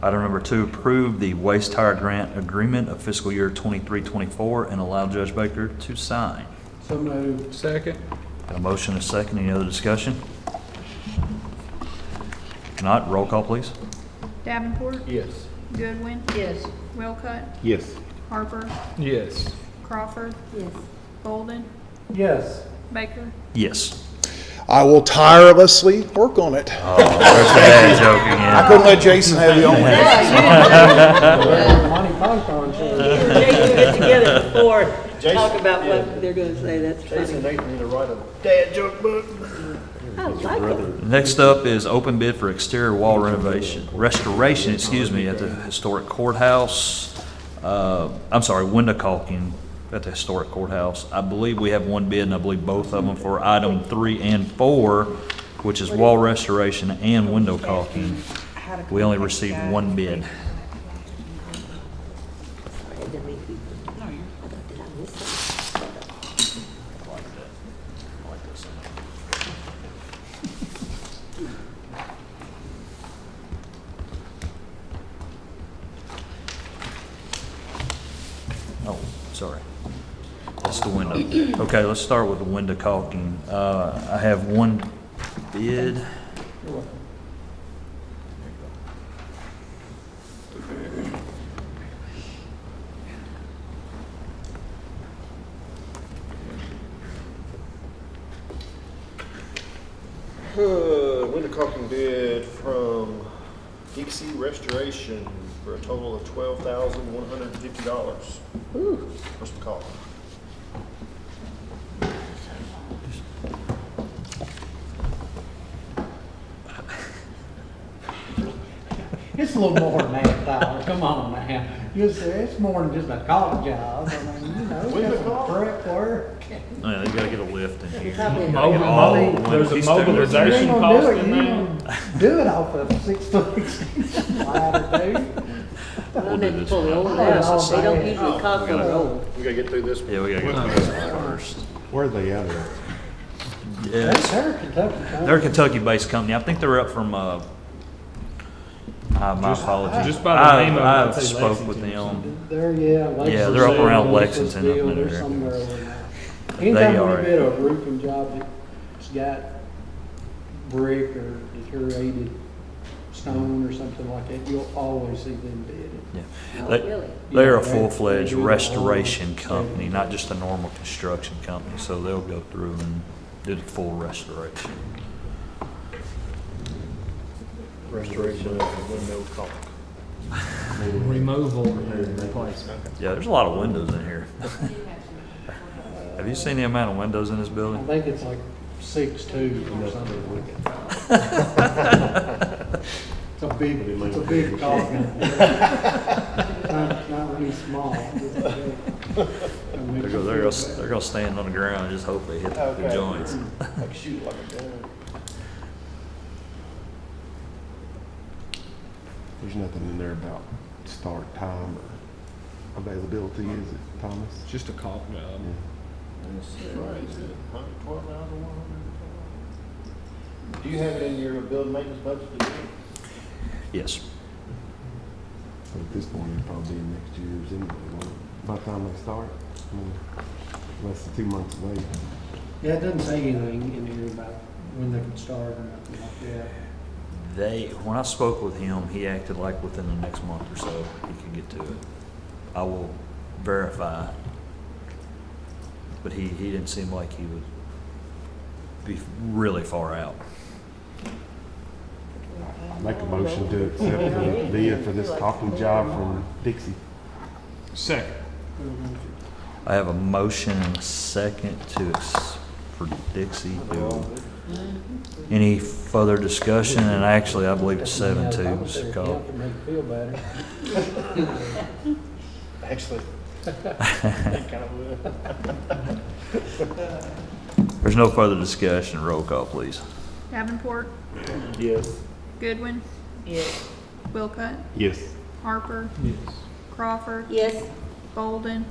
Item number 2, approve the waste tire grant agreement of fiscal year 23-24 and allow Judge Baker to sign. So moved. Second. Got a motion and a second. Any other discussion? Not, roll call, please. Davenport, Yes. Goodwin, Yes. Wilcutt, Yes. Harper, Yes. Crawford, Yes. Bolden, Yes. Baker. Yes. I will tirelessly work on it. Oh, there's the bad joke I again. couldn't let Jason have the only. Monty Python show. Jason get together before, Jason, talk about yeah. what they're gonna say, that's Jason funny. Nathan need to write a dad joke book. I like it. Next up is open bid for exterior wall restoration, at the historic courthouse. Window caulking at the historic courthouse. I believe we have one bid, and I believe both of them for item 3 and 4, which is wall restoration and window caulking. We only received one bid. Oh, sorry. That's the window. Okay, let's start with the window caulking. I have one bid. Window caulking bid from Dixie Restoration for a total of $12,150. What's the call? It's a little more than that, Tyler. Come on, man. It's more than just a college job. I mean, you know, it's got some prep work. Yeah, you gotta get a lift in here. There's a You mobilization ain't cost gonna do it. in You there. gonna do it off of 6 foot extension ladder, dude. We'll do this Pull the old one. house, they don't usually caulk on the road. We gotta get through this one. Yeah, we gotta go through this one first. Where are they at? Yeah, They're Kentucky. they're a Kentucky-based company. I think they're up from, my apologies. just by the name of it, I I'd say spoke with Lexington or them. They're, yeah. Yeah, they're up around Lexington, Lexington, up in They're there. somewhere over Anytime are. we bid a roofing job that's got brick or deteriorated stone or something like that, you'll always see them bid it. Yeah. Oh, They- really? They're a Yeah, full-fledged they do the restoration whole company, thing. not just a normal construction company, so they'll go through and do the full restoration. Restoration of the window caulk. Removal and replacement. Yeah, there's a lot of windows in here. Have you seen the amount of windows in this I building? think it's like 6'2" or something like that. It's a big caulk. Not really small. They're gonna stand on the ground and just hope they hit the joints. Like shoot like a gun. There's nothing in there about start time or availability, is it, Thomas? It's just a caulk job. Right, is it 112 hours or 112? Do you have it in your building maintenance budget to do? Yes. So at this point, it'll probably be next year's anyway, won't it? By the time they start, I mean, less than 2 months away. Yeah, it doesn't say anything in here about when they can start or nothing like that. When I spoke with him, he acted like within the next month or so, he could get to it. I will verify, but he didn't seem like he would be really far out. Make a motion to accept the bid for this caulking job from Dixie. Second. I have a motion and a second for Dixie. Any further discussion? And actually, I believe it's 7-2. So To make you feel better. Actually, kind of would. there's no further discussion. Roll call, please. Davenport, Yes. Goodwin, Yes. Wilcutt, Yes. Harper, Yes. Crawford, Yes. Golden,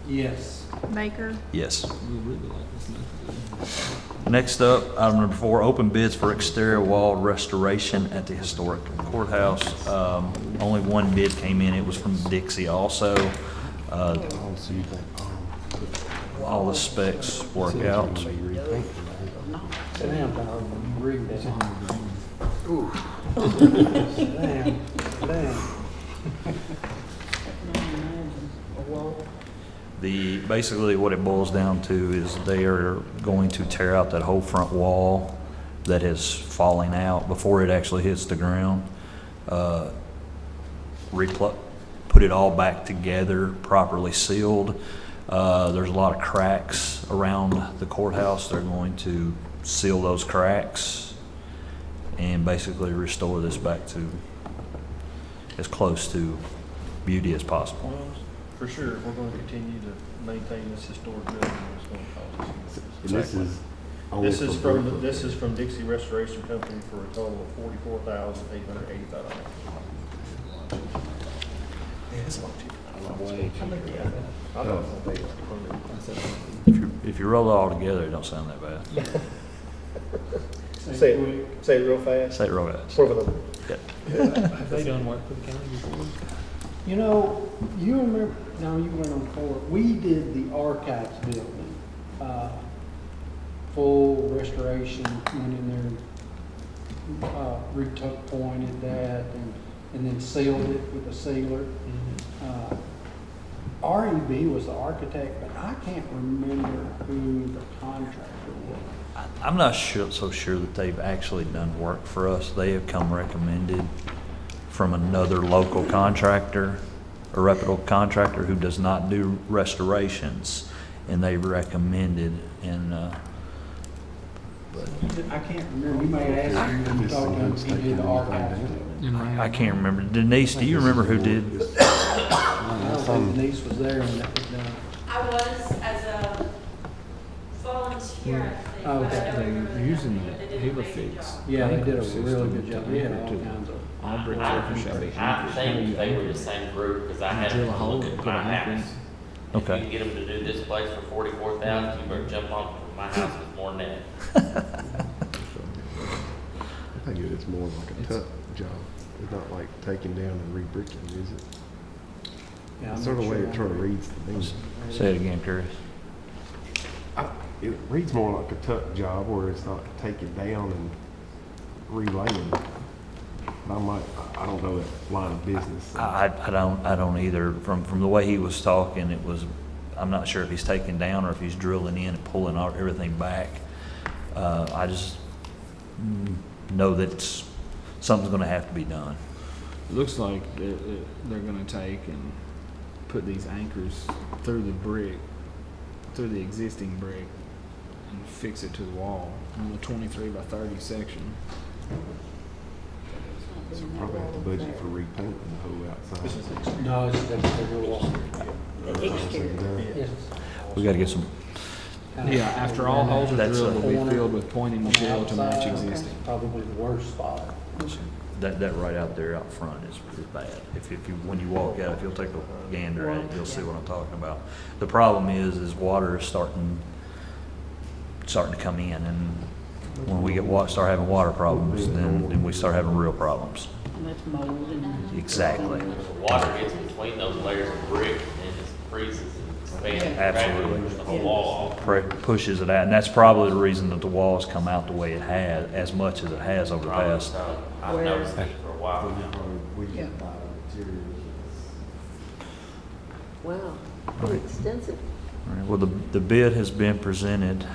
Yes. Baker. Yes. We really like this new. Next up, item number 4, open bids for exterior wall restoration at the historic courthouse. Only one bid came in. It was from Dixie also. Oh, so you think, All the specs work out. Sit down, Tyler, you read that. Sit down, sit down. Basically what it boils down to is they are going to tear out that whole front wall that is falling out before it actually hits the ground. Put it all back together, properly sealed. There's a lot of cracks around the courthouse. They're going to seal those cracks and basically restore this back to as close to beauty as possible. Well, for sure, if we're going to continue to maintain this historic building, it's going to cost us. and this is only This is for from, this is from Dixie Restoration Company for a total of $44,885. Yeah, it's a lot cheaper. I thought it was If you roll it all together, it don't sound that bad. Say it real fast. Say it real fast. For the, Have they done work for the county before? You know, you remember, no, you went on court, we did the archives building, full restoration, went in there, pointed that, and then sealed it with a sealer. REB was the architect, but I can't remember who the contractor was. I'm not so sure that they've actually done work for us. They have come recommended from another local contractor, a reputable contractor who does not do restorations, and they recommended, and I can't remember, you may ask him when you talk to him, he did the archives building. I can't remember. Denise, do you remember who did? I don't think Denise was there when that was done. I was as a volunteer, I think. Oh, but I okay. don't remember They're using exactly, but they the did Halo a great Fix. job. Yeah, they did a system really good job, to they had all to kinds of. all bricks I shall be think anchored. they were the same group, because I had Drill a to hole look and at put my a anchor in. house. If Okay. you can get them to do this place for 44,000, you better jump on, my house is more than that. I think it's more like a tuck job. It's not like taking down and re-bricking, is it? Yeah, I'm It's sort of not the way sure. it sort of reads to me. Say it again, Curtis. I it reads more like a tuck job where it's not taking down and relaying. But I'm like, I don't know that line of business. I don't either. From the way he was talking, I'm not sure if he's taking down or if he's drilling in and pulling everything back. I just know that something's gonna have to be done. It looks like they're gonna take and put these anchors through the brick, through the existing brick, and fix it to the wall on the 23 by 30 section. So probably have to budget for repainting the whole outside. No, it's the wall. Yes. We gotta get some, Yeah, after all holes are That's drilled, a- it'll be filled with pointing material to match Outside, existing. Probably the worst spot. that right out there out front is bad. If you, when you walk out, if you'll take a gander at it, you'll see what I'm talking about. The problem is water is starting to come in, and when we start having water problems, then we start having real problems. And that's mold and. Exactly. The water gets between those layers of brick and it just freezes and expands. Absolutely. Pushes the whole wall off. Pushes it out, and that's probably the reason that the walls come out the way it has, as much as it has over the past. I've noticed it for a while now. Yeah. Wow, pretty extensive. All right, well, the bid has been presented.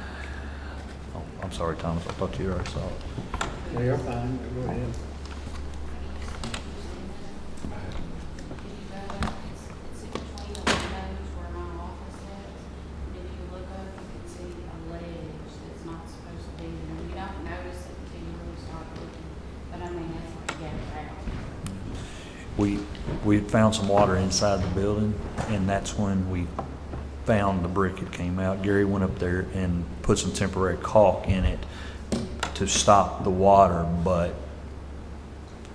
Oh, I'm sorry, Thomas, I thought you already saw it. Yeah, you're fine, go ahead. We found some water inside the building, and that's when we found the brick that came out. Gary went up there and put some temporary caulk in it to stop the water, but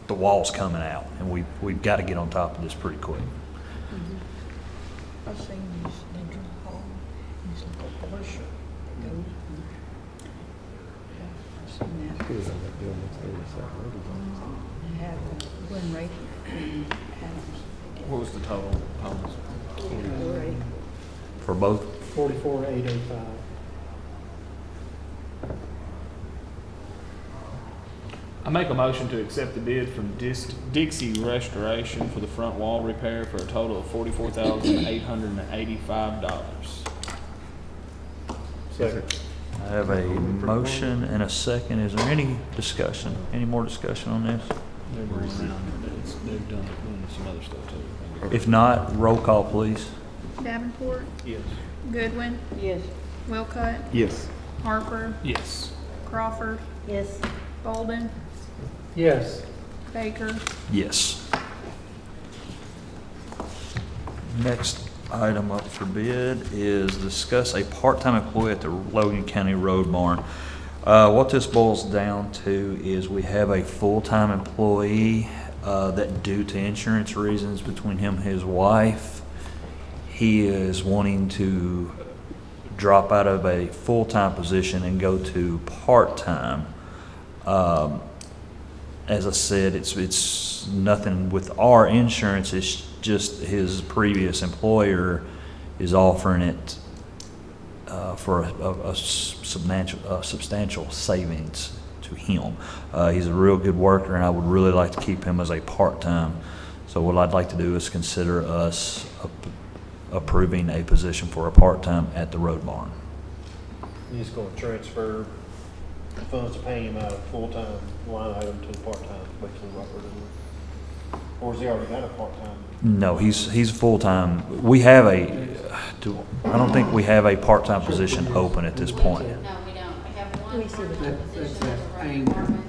the wall's coming out, and we've got to get on top of this pretty quick. I've seen these, they drill a hole, these little pusher goes. Yeah, I've seen that. They have one right in Adams. What was the total, Thomas? For both? 44,885. I make a motion to accept the bid from Dixie Restoration for the front wall repair for a total of $44,885. Second. I have a motion and a second. Is there any discussion, any more discussion on this? They're going around, they've done some other stuff too. If not, roll call, please. Davenport, Yes. Goodwin, Yes. Wilcutt, Yes. Harper, Yes. Crawford, Yes, Bolden, Yes. Baker. Yes. Next item up for bid is discuss a part-time employee at the Logan County Road Barn. What this boils down to is we have a full-time employee that due to insurance reasons between him and his wife, he is wanting to drop out of a full-time position and go to part-time. As I said, it's nothing with our insurance, it's just his previous employer is offering it for a substantial savings to him. He's a real good worker, and I would really like to keep him as a part-time. So what I'd like to do is consider us approving a position for a part-time at the road barn. You're just gonna transfer the funds to pay him out of full-time line item to the part-time, basically what we're doing. Or has he already got a part-time? No, he's full-time. We have I don't think we have a part-time position open at this point. No, we don't. We have one We see part-time That's position that as a road angle. department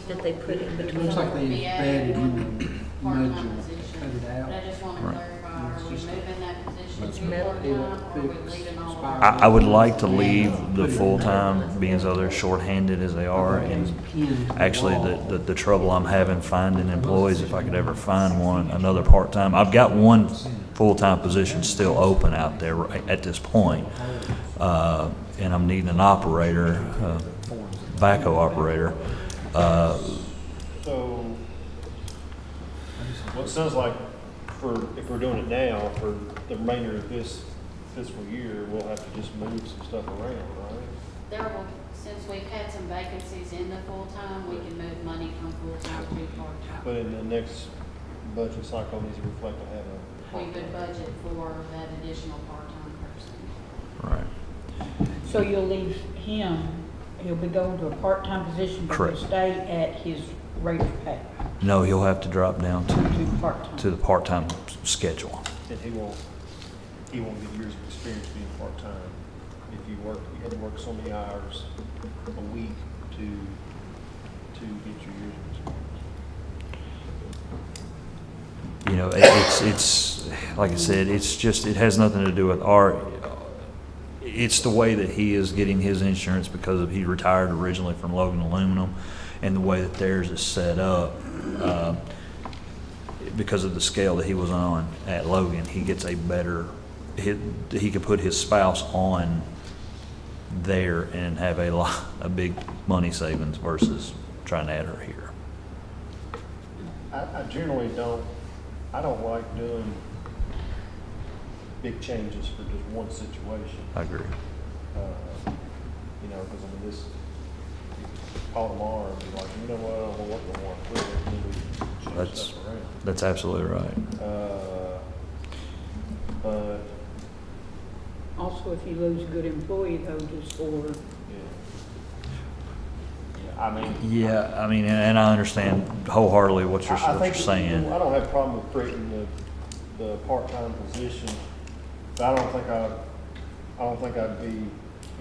that that they put in It between. looks like they embedded in the part-time module, position. cut it out. But I just want to Right. clarify, are we moving that position It's to metal. part-time, or are we leaving all of it? I would like to leave the full-time, being as though they're short-handed as they are, and actually the trouble I'm having finding employees, if I could ever find one, another part-time. I've got one full-time position still open out there at this point, and I'm needing an operator, backhoe operator. So, well, it sounds like if we're doing it now, for the remainder of this fiscal year, we'll have to just move some stuff around, right? There will, since we've had some vacancies in the full-time, we can move money from full-time to part-time. But in the next budget cycle, needs to reflect to have a. We could budget for that additional part-time person. Right. So you'll leave him, he'll be going to a part-time position, but he'll Correct. stay at his rate of pay. No, he'll have to drop down To part-time. to the part-time schedule. And he won't get years of experience being part-time. If you had to work so many hours a week to get your years of experience. You know, it's like I said, it's just, it has nothing to do with it's the way that he is getting his insurance because he retired originally from Logan Aluminum, and the way that theirs is set up, because of the scale that he was on at Logan, he gets a better, he could put his spouse on there and have a big money savings versus trying to add her here. I generally don't like doing big changes for just one situation. I agree. You know, because I mean, this, call tomorrow and be like, you know what, I don't know what they want to quit, and then we change stuff around. That's absolutely right. But. Also, if you lose a good employee though, just for. I mean. Yeah, I mean, and I understand wholeheartedly what you're saying. I don't have a problem with creating the part-time position, but I don't think I'd be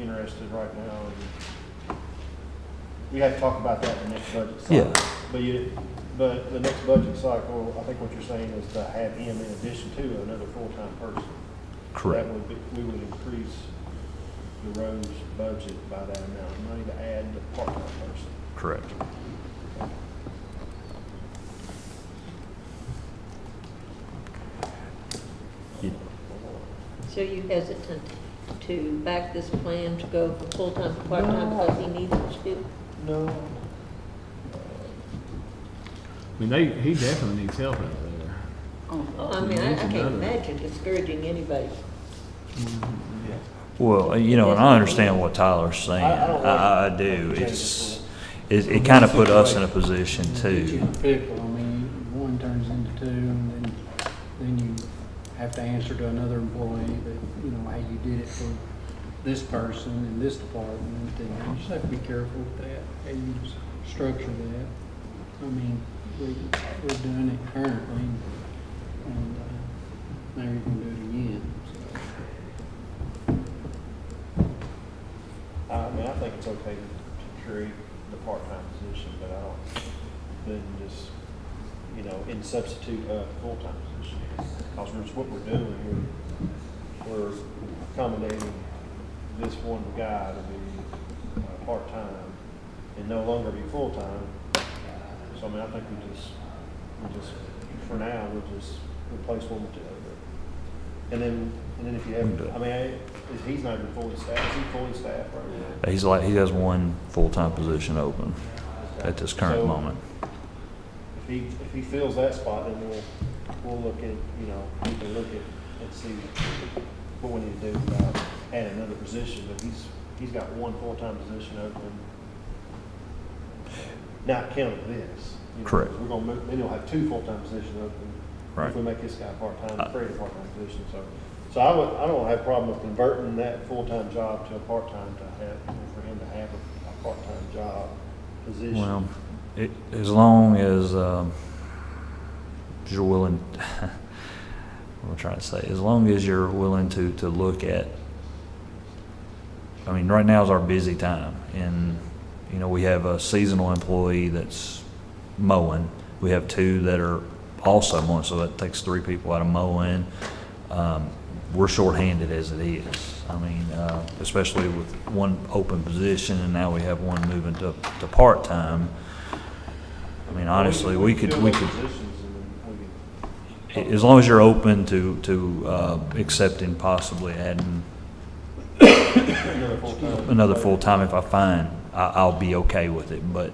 interested right now. We have to talk about that in the next budget cycle. Yeah. But the next budget cycle, I think what you're saying is to have him in addition to another full-time person. Correct. We would increase the road's budget by that amount of money to add the part-time person. Correct. So you hesitant to back this plan to go from full-time to part-time because he needs it still? No. I mean, he definitely needs help out there. Oh, I mean, I can't imagine discouraging anybody. Well, you know, and I understand what Tyler's saying. I do. It kind of put us in a position too. Fickle, I mean, one turns into two, and then you have to answer to another employee that, you know, hey, you did it for this person in this department, and you just have to be careful with that, how you structure that. I mean, we're doing it currently, and now you're gonna do it again, so. I mean, I think it's okay to create the part-time position, but I don't, then just, you know, in substitute a full-time position. Because what we're doing here, we're accommodating this one guy to be part-time and no longer be full-time. So I mean, I think we just, for now, we'll just replace one with the other. And then if you have, I mean, he's not even fully staffed. Is he fully staffed right now? He has one full-time position open at this current moment. If he fills that spot, then we'll look at, you know, we can look at and see what we need to do about adding another position. But he's got one full-time position open, not counting this. You know, Correct. We're gonna move, then he'll have two full-time positions open. Right. If we make this guy part-time, create a part-time position. So I don't have a problem with converting that full-time job to a part-time for him to have a part-time job position. Well, as long as you're willing, what I'm trying to say, as long as you're willing to look at, I mean, right now is our busy time, and you know, we have a seasonal employee that's mowing. We have two that are also mowing, so that takes 3 people out of mowing. We're shorthanded as it is. I mean, especially with one open position, and now we have one moving to part-time. I mean, honestly, we could, as long as you're open to accepting possibly adding another full-time, if I find, I'll be okay with it, but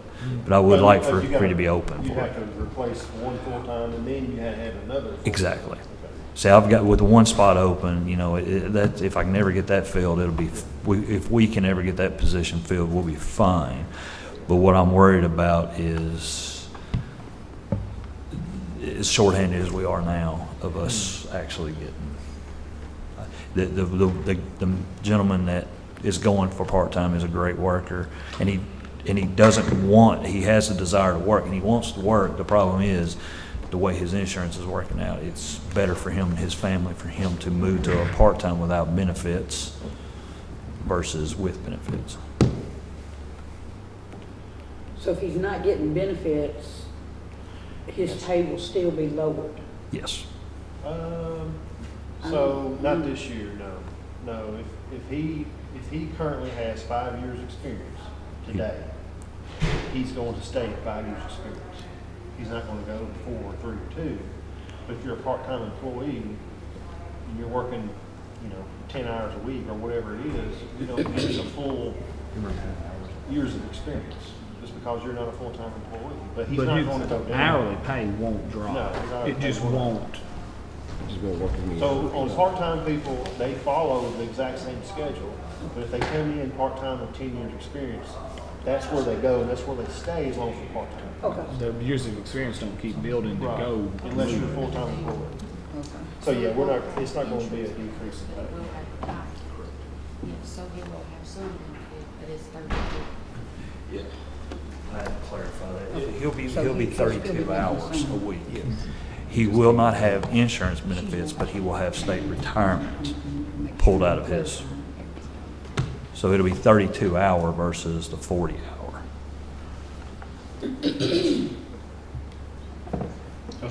I would like for it to be open. You have to replace one full-time, and then you have to have another full-time. Exactly. Okay. See, I've got, with the one spot open, you know, that, if I can ever get that filled, it'll be, if we can ever get that position filled, we'll be fine. But what I'm worried about is, as shorthanded as we are now, of us actually getting, the gentleman that is going for part-time is a great worker, and he doesn't want, he has the desire to work, and he wants to work. The problem is, the way his insurance is working out, it's better for him and his family for him to move to a part-time without benefits versus with benefits. So if he's not getting benefits, his pay will still be lowered? Yes. So not this year, no. No, if he currently has 5 years experience today, he's going to stay at 5 years experience. He's not going to go to 4 or 3 or 2. But if you're a part-time employee and you're working, 10 hours a week or whatever it is, we don't give you the full years of experience just because you're not a full-time employee. But he's not going to go down. Hourly pay won't drop. No, his hourly It pay just won't. won't. So on part-time people, they follow the exact same schedule. But if they come in part-time with 10 years experience, that's where they go and that's where they stay as long as they're part-time. Okay. The years of experience don't keep building to Right. go. Unless you're a full-time employee. Okay. So yeah, it's not going to be a decrease in pay. So he will have some benefit, but it's 32. Yeah. I had to clarify that. He'll be 32 hours a week. He will not have insurance benefits, but he will have state retirement pulled out of his. So it'll be 32 hour versus the 40 hour. Because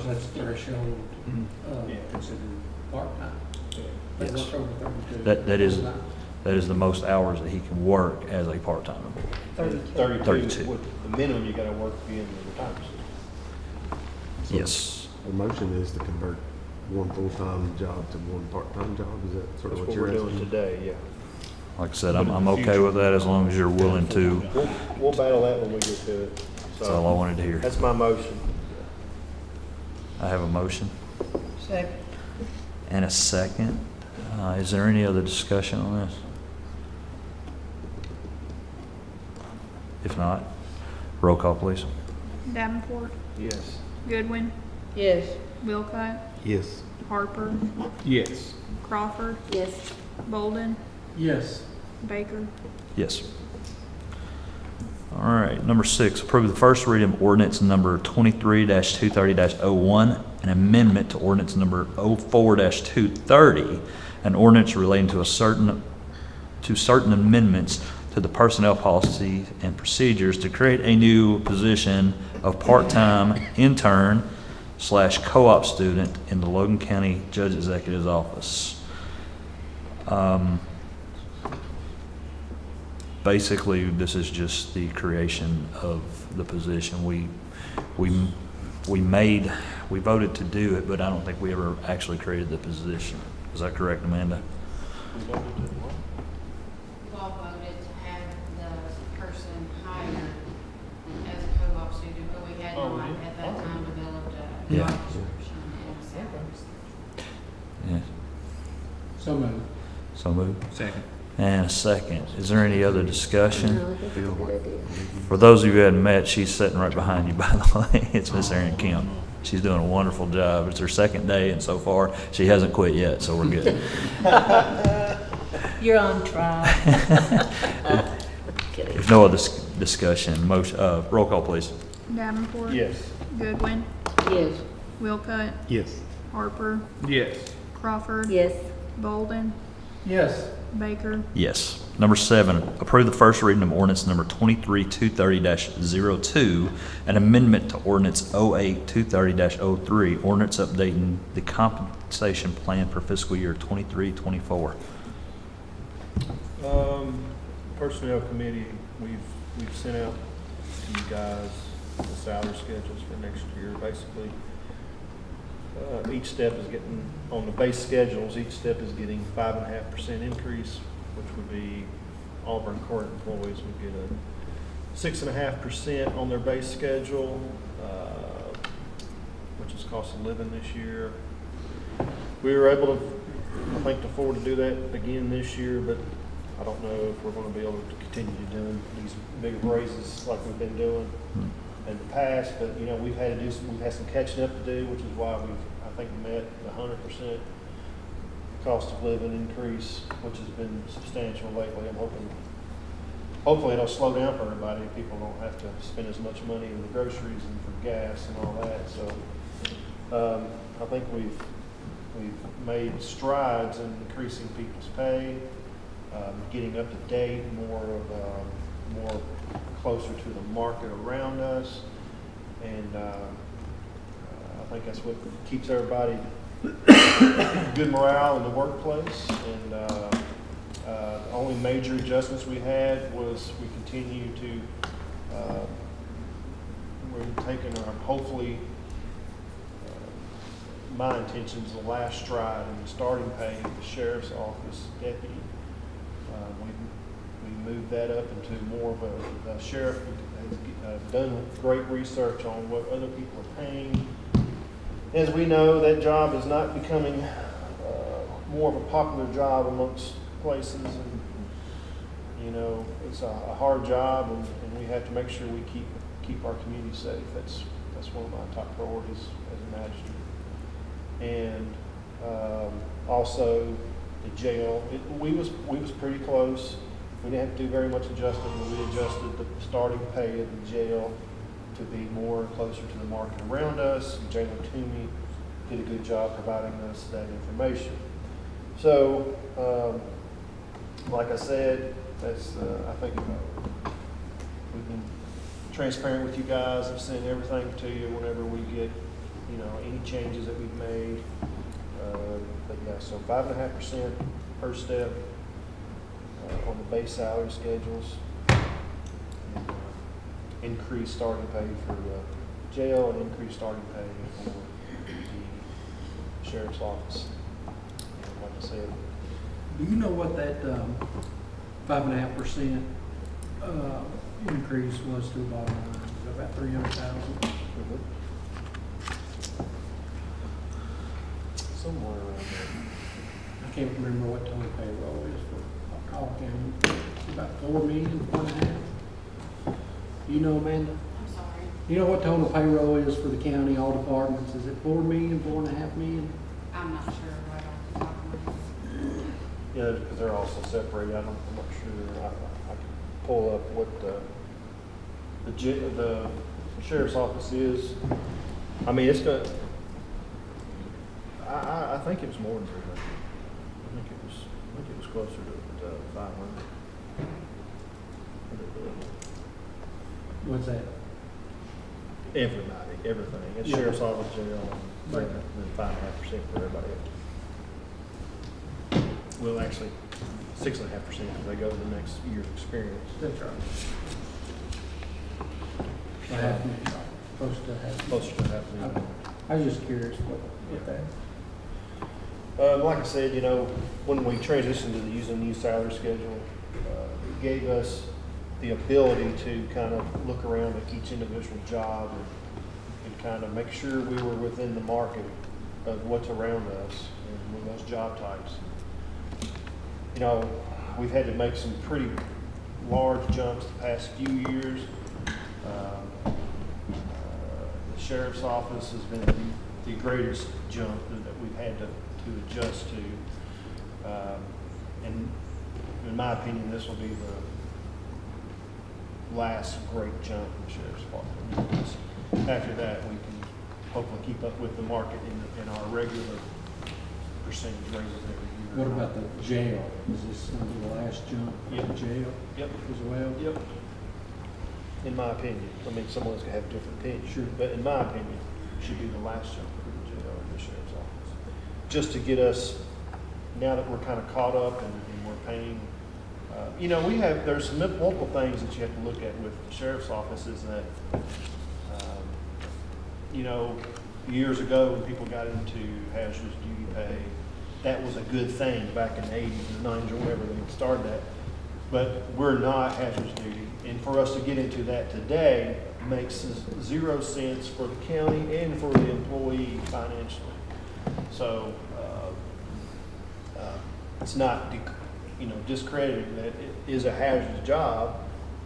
that's threshold, considered part-time. They Yes. work over 32. That is the most hours that he can work as a part-time employee. 32. With the minimum you got to work to be in the retirement system. Yes. The motion is to convert one full-time job to one part-time job, is that sort of That's what what you're we're doing asking? today, yeah. Like I said, I'm okay with that as long as you're willing to. We'll battle that when we get to it. That's all I wanted to hear. That's my motion. I have a motion Second. and a second. Is there any other discussion on this? If not, roll call, please. Davenport, Yes. Goodwin, Yes. Wilcott, Yes. Harper, Yes. Crawford, Yes. Bolden, Yes. Baker. Yes. All right, number 6, approve the first reading of ordinance number 23-230-01, an amendment to ordinance number 04-230, an ordinance relating to certain amendments to the personnel policy and procedures to create a new position of part-time intern / co-op student in the Logan County Judge Executive's office. Basically, this is just the creation of the position. We voted to do it, but I don't think we ever actually created the position. Is that correct, Amanda? You all voted to have the person hired as a co-op student, but we had not at that time developed a Yeah. job description and salaries. Yeah. So moved. So moved. Second. And a second. Is there any other discussion? For those of you who hadn't met, she's sitting right behind you, by the way. It's Miss Erin Kemp. She's doing a wonderful job. It's her second day, and so far, she hasn't quit yet, so we're good. You're on trial. If no other discussion, motion, roll call, please. Davenport, Yes. Goodwin, Yes. Wilcott, Yes. Harper, Yes. Crawford, Yes. Bolden, Yes. Baker. Yes. Number 7, approve the first reading of ordinance number 23-230-02, an amendment to ordinance 08-230-03, ordinance updating the compensation plan for fiscal year 23-24. Personnel committee, we've sent out to you guys the salary schedules for next year, basically. Each step is getting, on the base schedules, each step is getting 5.5% increase, which would be all of our current employees would get a 6.5% on their base schedule, which is cost of living this year. we were able to, I think, afford to do that again this year, but I don't know if we're going to be able to continue doing these big raises like we've been doing in the past. But you know, we've had some catching up to do, which is why we've, I think, met the 100% cost of living increase, which has been substantial lately. I'm hopefully it'll slow down for everybody. People don't have to spend as much money in the groceries and for gas and all that. So I think we've made strides in increasing people's pay, getting up to date, more closer to the market around us, and I think that's what keeps everybody good morale in the workplace. And the only major adjustments we had was we continue to we're taking our hopefully. My intention is the last stride in the starting pay of the sheriff's office deputy. We moved that up into more of a sheriff has done great research on what other people are paying. As we know, that job is not becoming more of a popular job amongst places, and you know, it's a hard job, and we have to make sure we keep our community safe. That's one of my top priorities as a magistrate. And also the jail. We was pretty close. We didn't have to do very much adjustment, but we adjusted the starting pay of the jail to be more closer to the market around us. Jailer Toomey did a good job providing us that information. So, like I said, that's I think we've been transparent with you guys. I've sent everything to you whenever we get, you know, any changes that we've made. But yeah, so 5.5% per step on the base salary schedules. And, increased starting pay for jail and increased starting pay for the sheriff's office. And like I said, Do you know what that 5.5% increase was to the bottom line? Is it about 300,000? somewhere around there. I can't remember what total payroll is for all county. It's about 4 million, 4.5. You know, Amanda? I'm sorry. You know what total payroll is for the county, all departments? Is it 4 million, 4.5 million? I'm not sure right off the top of my head. Yeah, because they're also separated. I'm not sure. I can pull up what the sheriff's office is. I mean, it's going. I think it was more than 300. I think it was closer to 500. What's that? Everybody, everything. It's Yeah. sheriff's office, jail, and Right. then 5.5% for everybody else. Well, actually, 6.5% because they go to the next year's experience. That's right. A half million, close to half million. Closer to half million. Okay. I was just curious what that. Like I said, you know, when we transitioned to using the new salary schedule, it gave us the ability to kind of look around at each individual job and kind of make sure we were within the market of what's around us and with those job types. You know, we've had to make some pretty large jumps the past few years. The sheriff's office has been the greatest jump that we've had to adjust to. And in my opinion, this will be the last great jump in the sheriff's department. After that, we can hopefully keep up with the market in our regular percentage raises every year. What about the jail? Is this going to be the last jump Yep. in jail? Yep. As well? Yep. In my opinion, I mean, someone's gonna have a different opinion. Sure. But in my opinion, it should be the last jump for the jail and the sheriff's office. Just to get us, now that we're kind of caught up and we're paying, you know, there's some multiple things that you have to look at with the sheriff's office is that, you know, years ago when people got into hazardous duty pay, that was a good thing back in the 80s and 90s or whenever they started that. But we're not hazardous duty. And for us to get into that today makes 0 sense for the county and for the employee financially. So, it's not, discrediting that it is a hazardous job,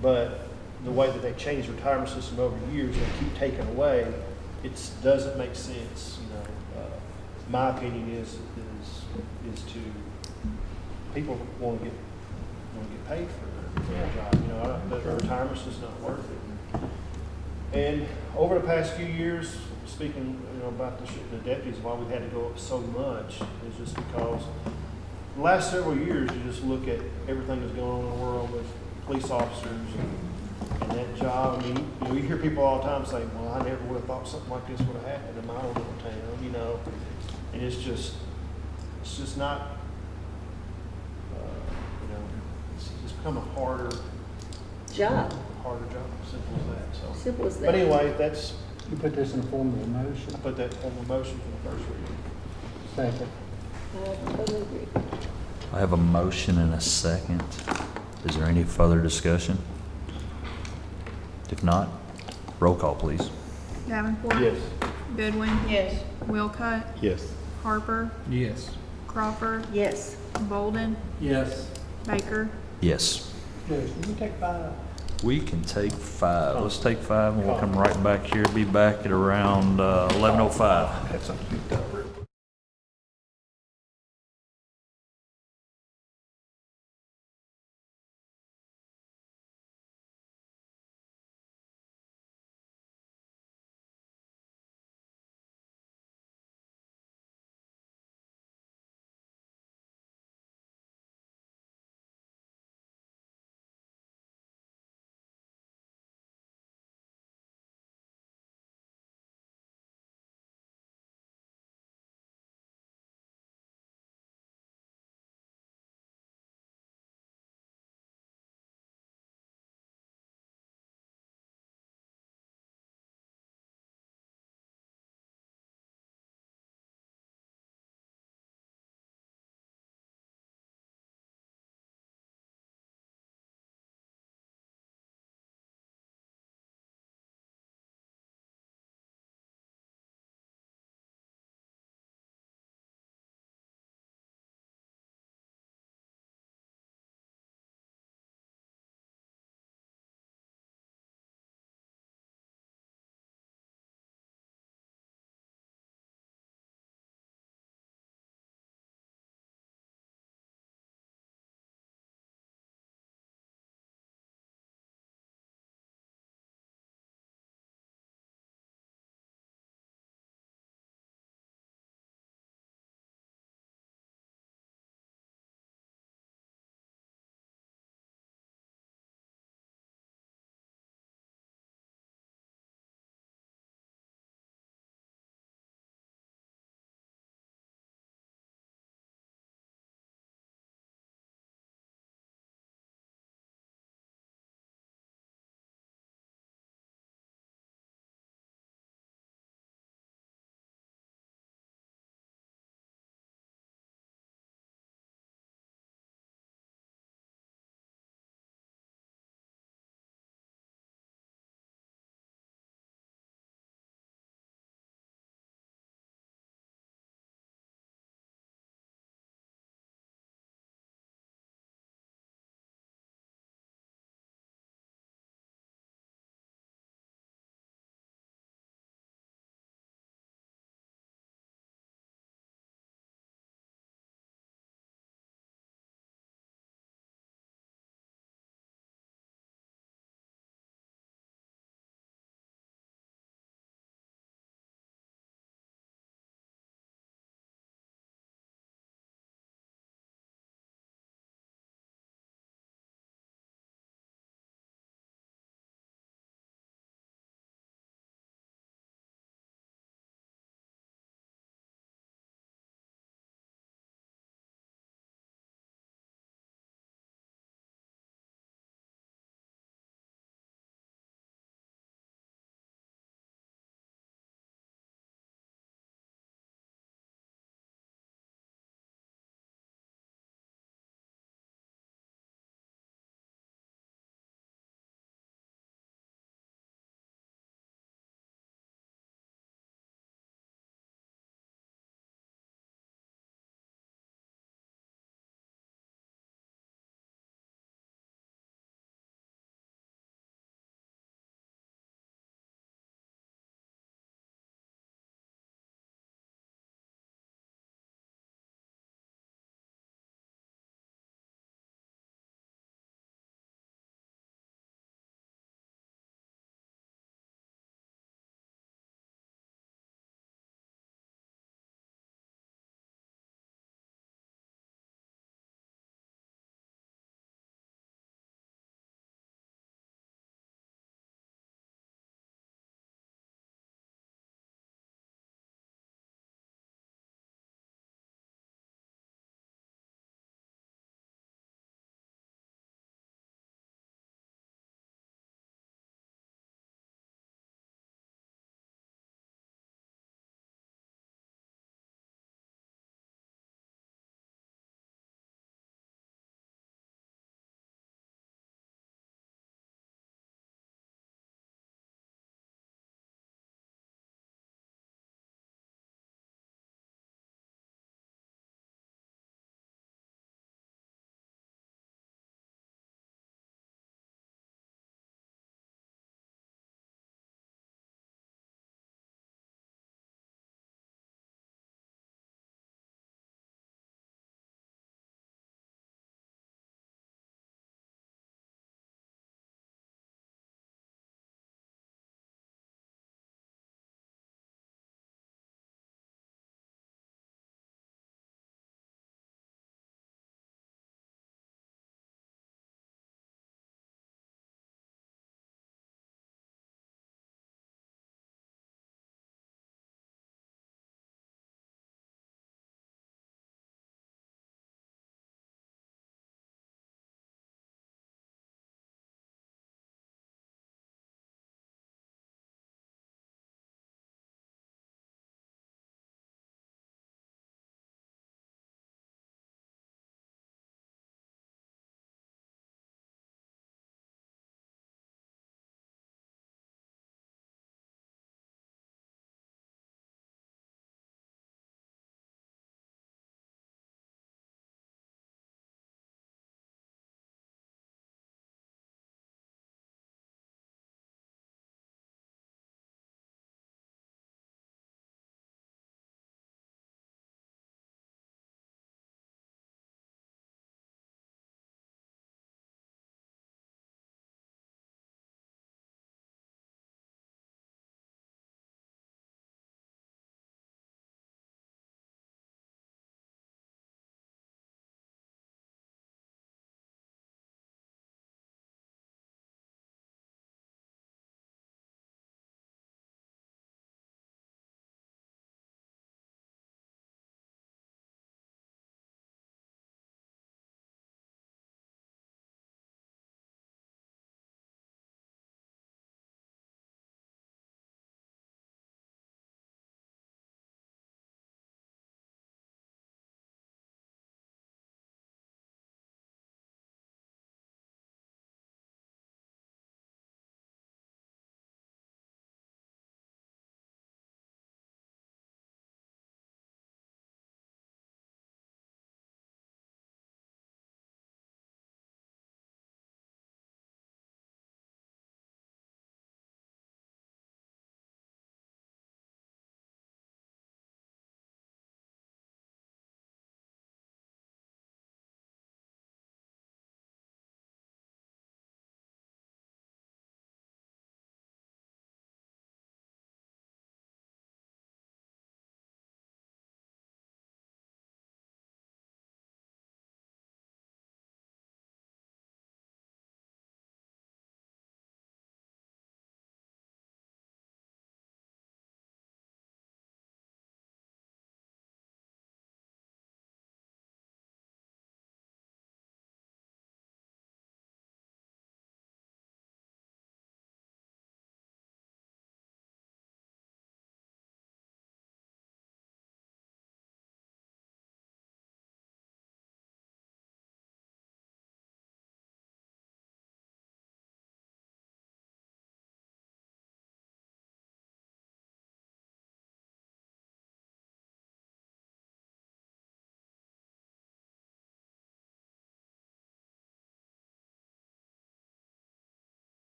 but the way that they changed the retirement system over the years, they keep taking away, it doesn't make sense, My opinion is to, people want to get paid for their job, the retirement is just not worth it. And over the past few years, speaking, about the deputies, why we had to go up so much is just because the last several years, you just look at everything that's going on in the world with police officers and that job. I mean, you hear people all the time say, well, I never would have thought something like this would have happened in my own little town, and it's just not, it's become a harder Job. simple as that, so. Simple as that. But anyway, that's, You put this in the form of a motion? I put that on the motion for the first reading. Second. I totally agree. I have a motion and a second. Is there any further discussion? If not, roll call, please. Davenport. Yes. Goodwin. Yes. Wilcott. Yes. Harper. Yes. Crawford. Yes. Bolden. Yes. Baker. Yes. Yes, we take 5. We can take 5. Let's take 5 and we'll come right back here. Be back at around 11:05. Had something to do.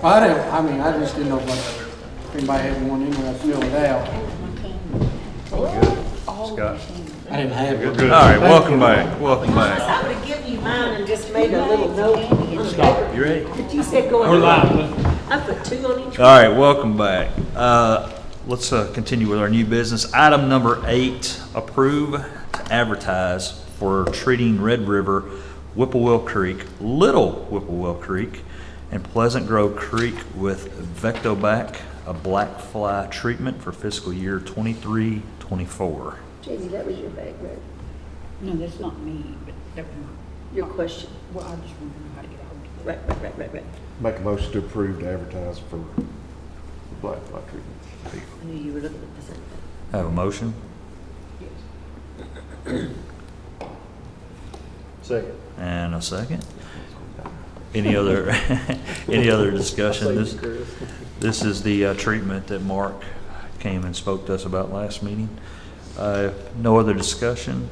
I just didn't know if anybody had one in there, I'd fill it out. Scott? I didn't have Good, one. good. All right, welcome back, welcome back. I would have given you mine and just made a little note on the paper. You ready? But you said go We're ahead. live. I put 2 on each. All right, welcome back. Let's continue with our new business. Item number 8, approve to advertise for treating Red River, Whipplewell Creek, Little Whipplewell Creek, and Pleasant Grove Creek with Vectobac, a black fly treatment for fiscal year 23-24. Jamie, that was your bag, right? No, that's not me, but that was Your question. well, I just want to know how to get hold of it. Right. Make a motion to approve to advertise for black fly treatment. I knew you were looking at the same thing. Have a motion Second. and a second. Any other, any other discussion? This is the treatment that Mark came and spoke to us about last meeting. No other discussion.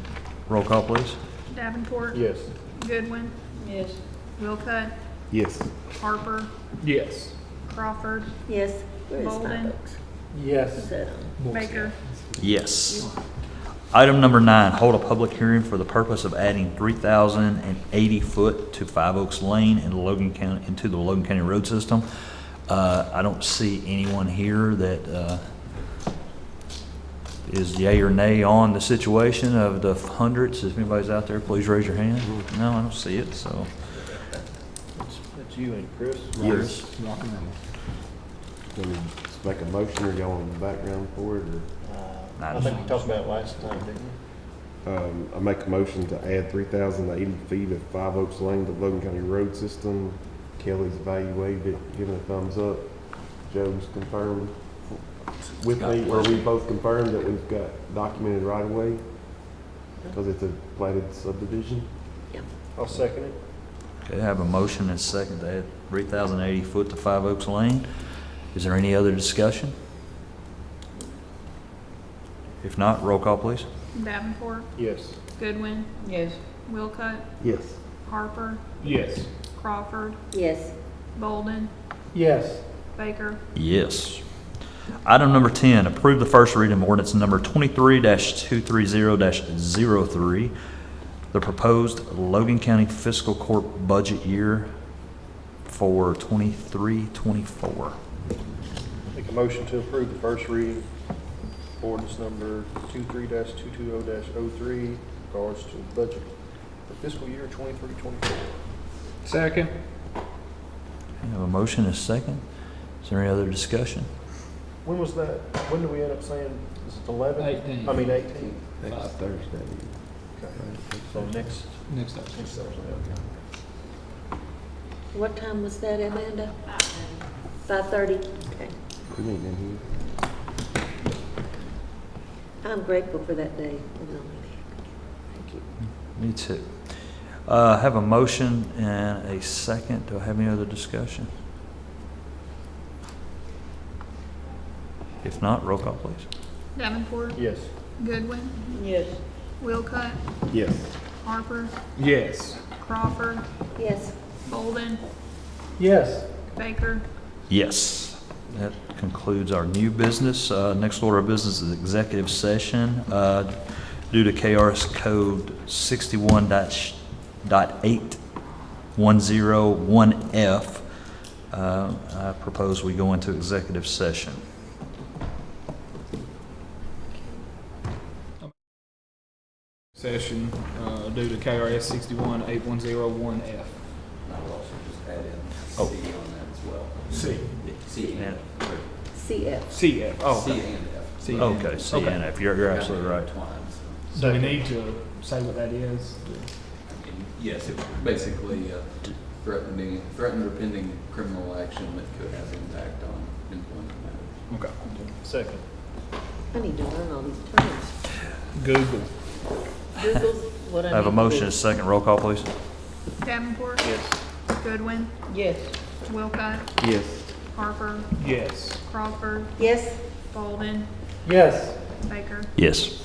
Roll call, please. Davenport. Yes. Goodwin. Yes. Wilcutt. Yes. Harper. Yes. Crawford. Yes. Where is Bolden. 5 Oaks? Yes. Is that on? Baker. Yes. Item number 9, hold a public hearing for the purpose of adding 3,080 foot to 5 Oaks Lane in Logan County, into the Logan County road system. I don't see anyone here that is yay or nay on the situation of the hundreds. If anybody's out there, please raise your hand. No, I don't see it, so. That's you and Chris? Yes. Can we just make a motion or go on the background for it, or? I think we talked about it last time, didn't we? I make a motion to add 3,080 feet of 5 Oaks Lane to Logan County road system. Kelly's evaluated it, given a thumbs up. Joe's confirmed with me, or we both confirmed that we've got documented right away because it's a platted subdivision. I'll second it. Okay, I have a motion and a second to add 3,080 foot to 5 Oaks Lane. Is there any other discussion? If not, roll call, please. Davenport. Yes. Goodwin. Yes. Wilcutt. Yes. Harper. Yes. Crawford. Yes. Bolden. Yes. Baker. Yes. Item number 10, approve the first reading of ordinance number 23-230-03, the proposed Logan County Fiscal Court budget year for 23-24. Make a motion to approve the first reading, ordinance number 23-220-03, regards to the budget for fiscal year 23-24. Second. I have a motion and a second. Is there any other discussion? When was that? When did we end up saying, is it 11? 18. I mean 18. Next Thursday. Okay. So next Thursday. okay. What time was that, Amanda? 5:30. Okay. We ain't in here. I'm grateful for that day. Thank you. Me too. Have a motion and a second. Do I have any other discussion? If not, roll call, please. Davenport. Yes. Goodwin. Yes. Wilcutt. Yes. Harper. Yes. Crawford. Yes. Bolden. Yes. Baker. Yes. That concludes our new business. Next order of business is executive session. Due to KRS Code 61.8101F, I propose we go into executive session. Session due to KRS 61.8101F. C on that as well. C. C and CF. CF. Oh, C okay. and F. C and Okay, F. C and F. You're absolutely right. Do we need to say what that is? Yes, it basically threatened or pending criminal action that could have impact on employment matters. Okay. Second. I need to learn all these terms. Google. Google's what I I have a need to motion do. and a second. Roll call, please. Davenport. Yes. Goodwin. Yes. Wilcutt. Yes. Harper. Yes. Crawford. Yes. Bolden. Yes. Baker. Yes.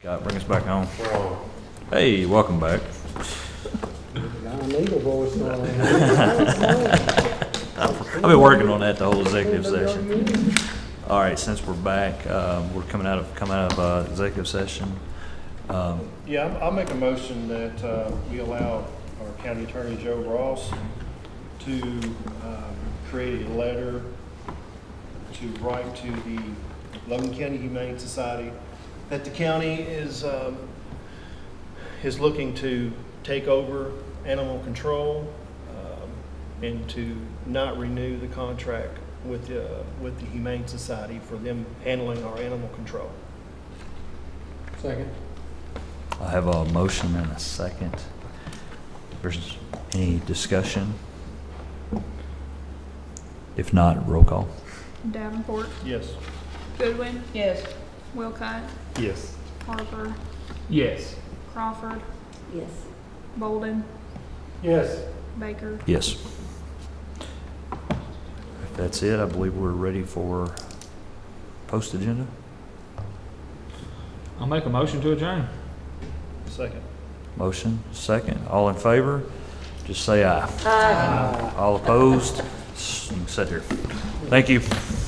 Scott, bring us back home. Hey, welcome back. I've been working on that the whole executive session. All right, since we're back, we're coming out of executive session. Yeah, I'll make a motion that we allow our county attorney, Joe Ross, to create a letter to write to the Logan County Humane Society that the county is looking to take over animal control and to not renew the contract with the Humane Society for them handling our animal control. Second. I have a motion and a second. There's any discussion? If not, roll call. Davenport, Yes. Goodwin, Yes. Wilcott, Yes. Harper, Yes. Crawford, Yes. Bolden, Yes. Baker. Yes. If that's it, I believe we're ready for post agenda. I'll make a motion to adjourn. Second. Motion, second. All in favor? Just say aye. Aye. All opposed? You can sit here. Thank you.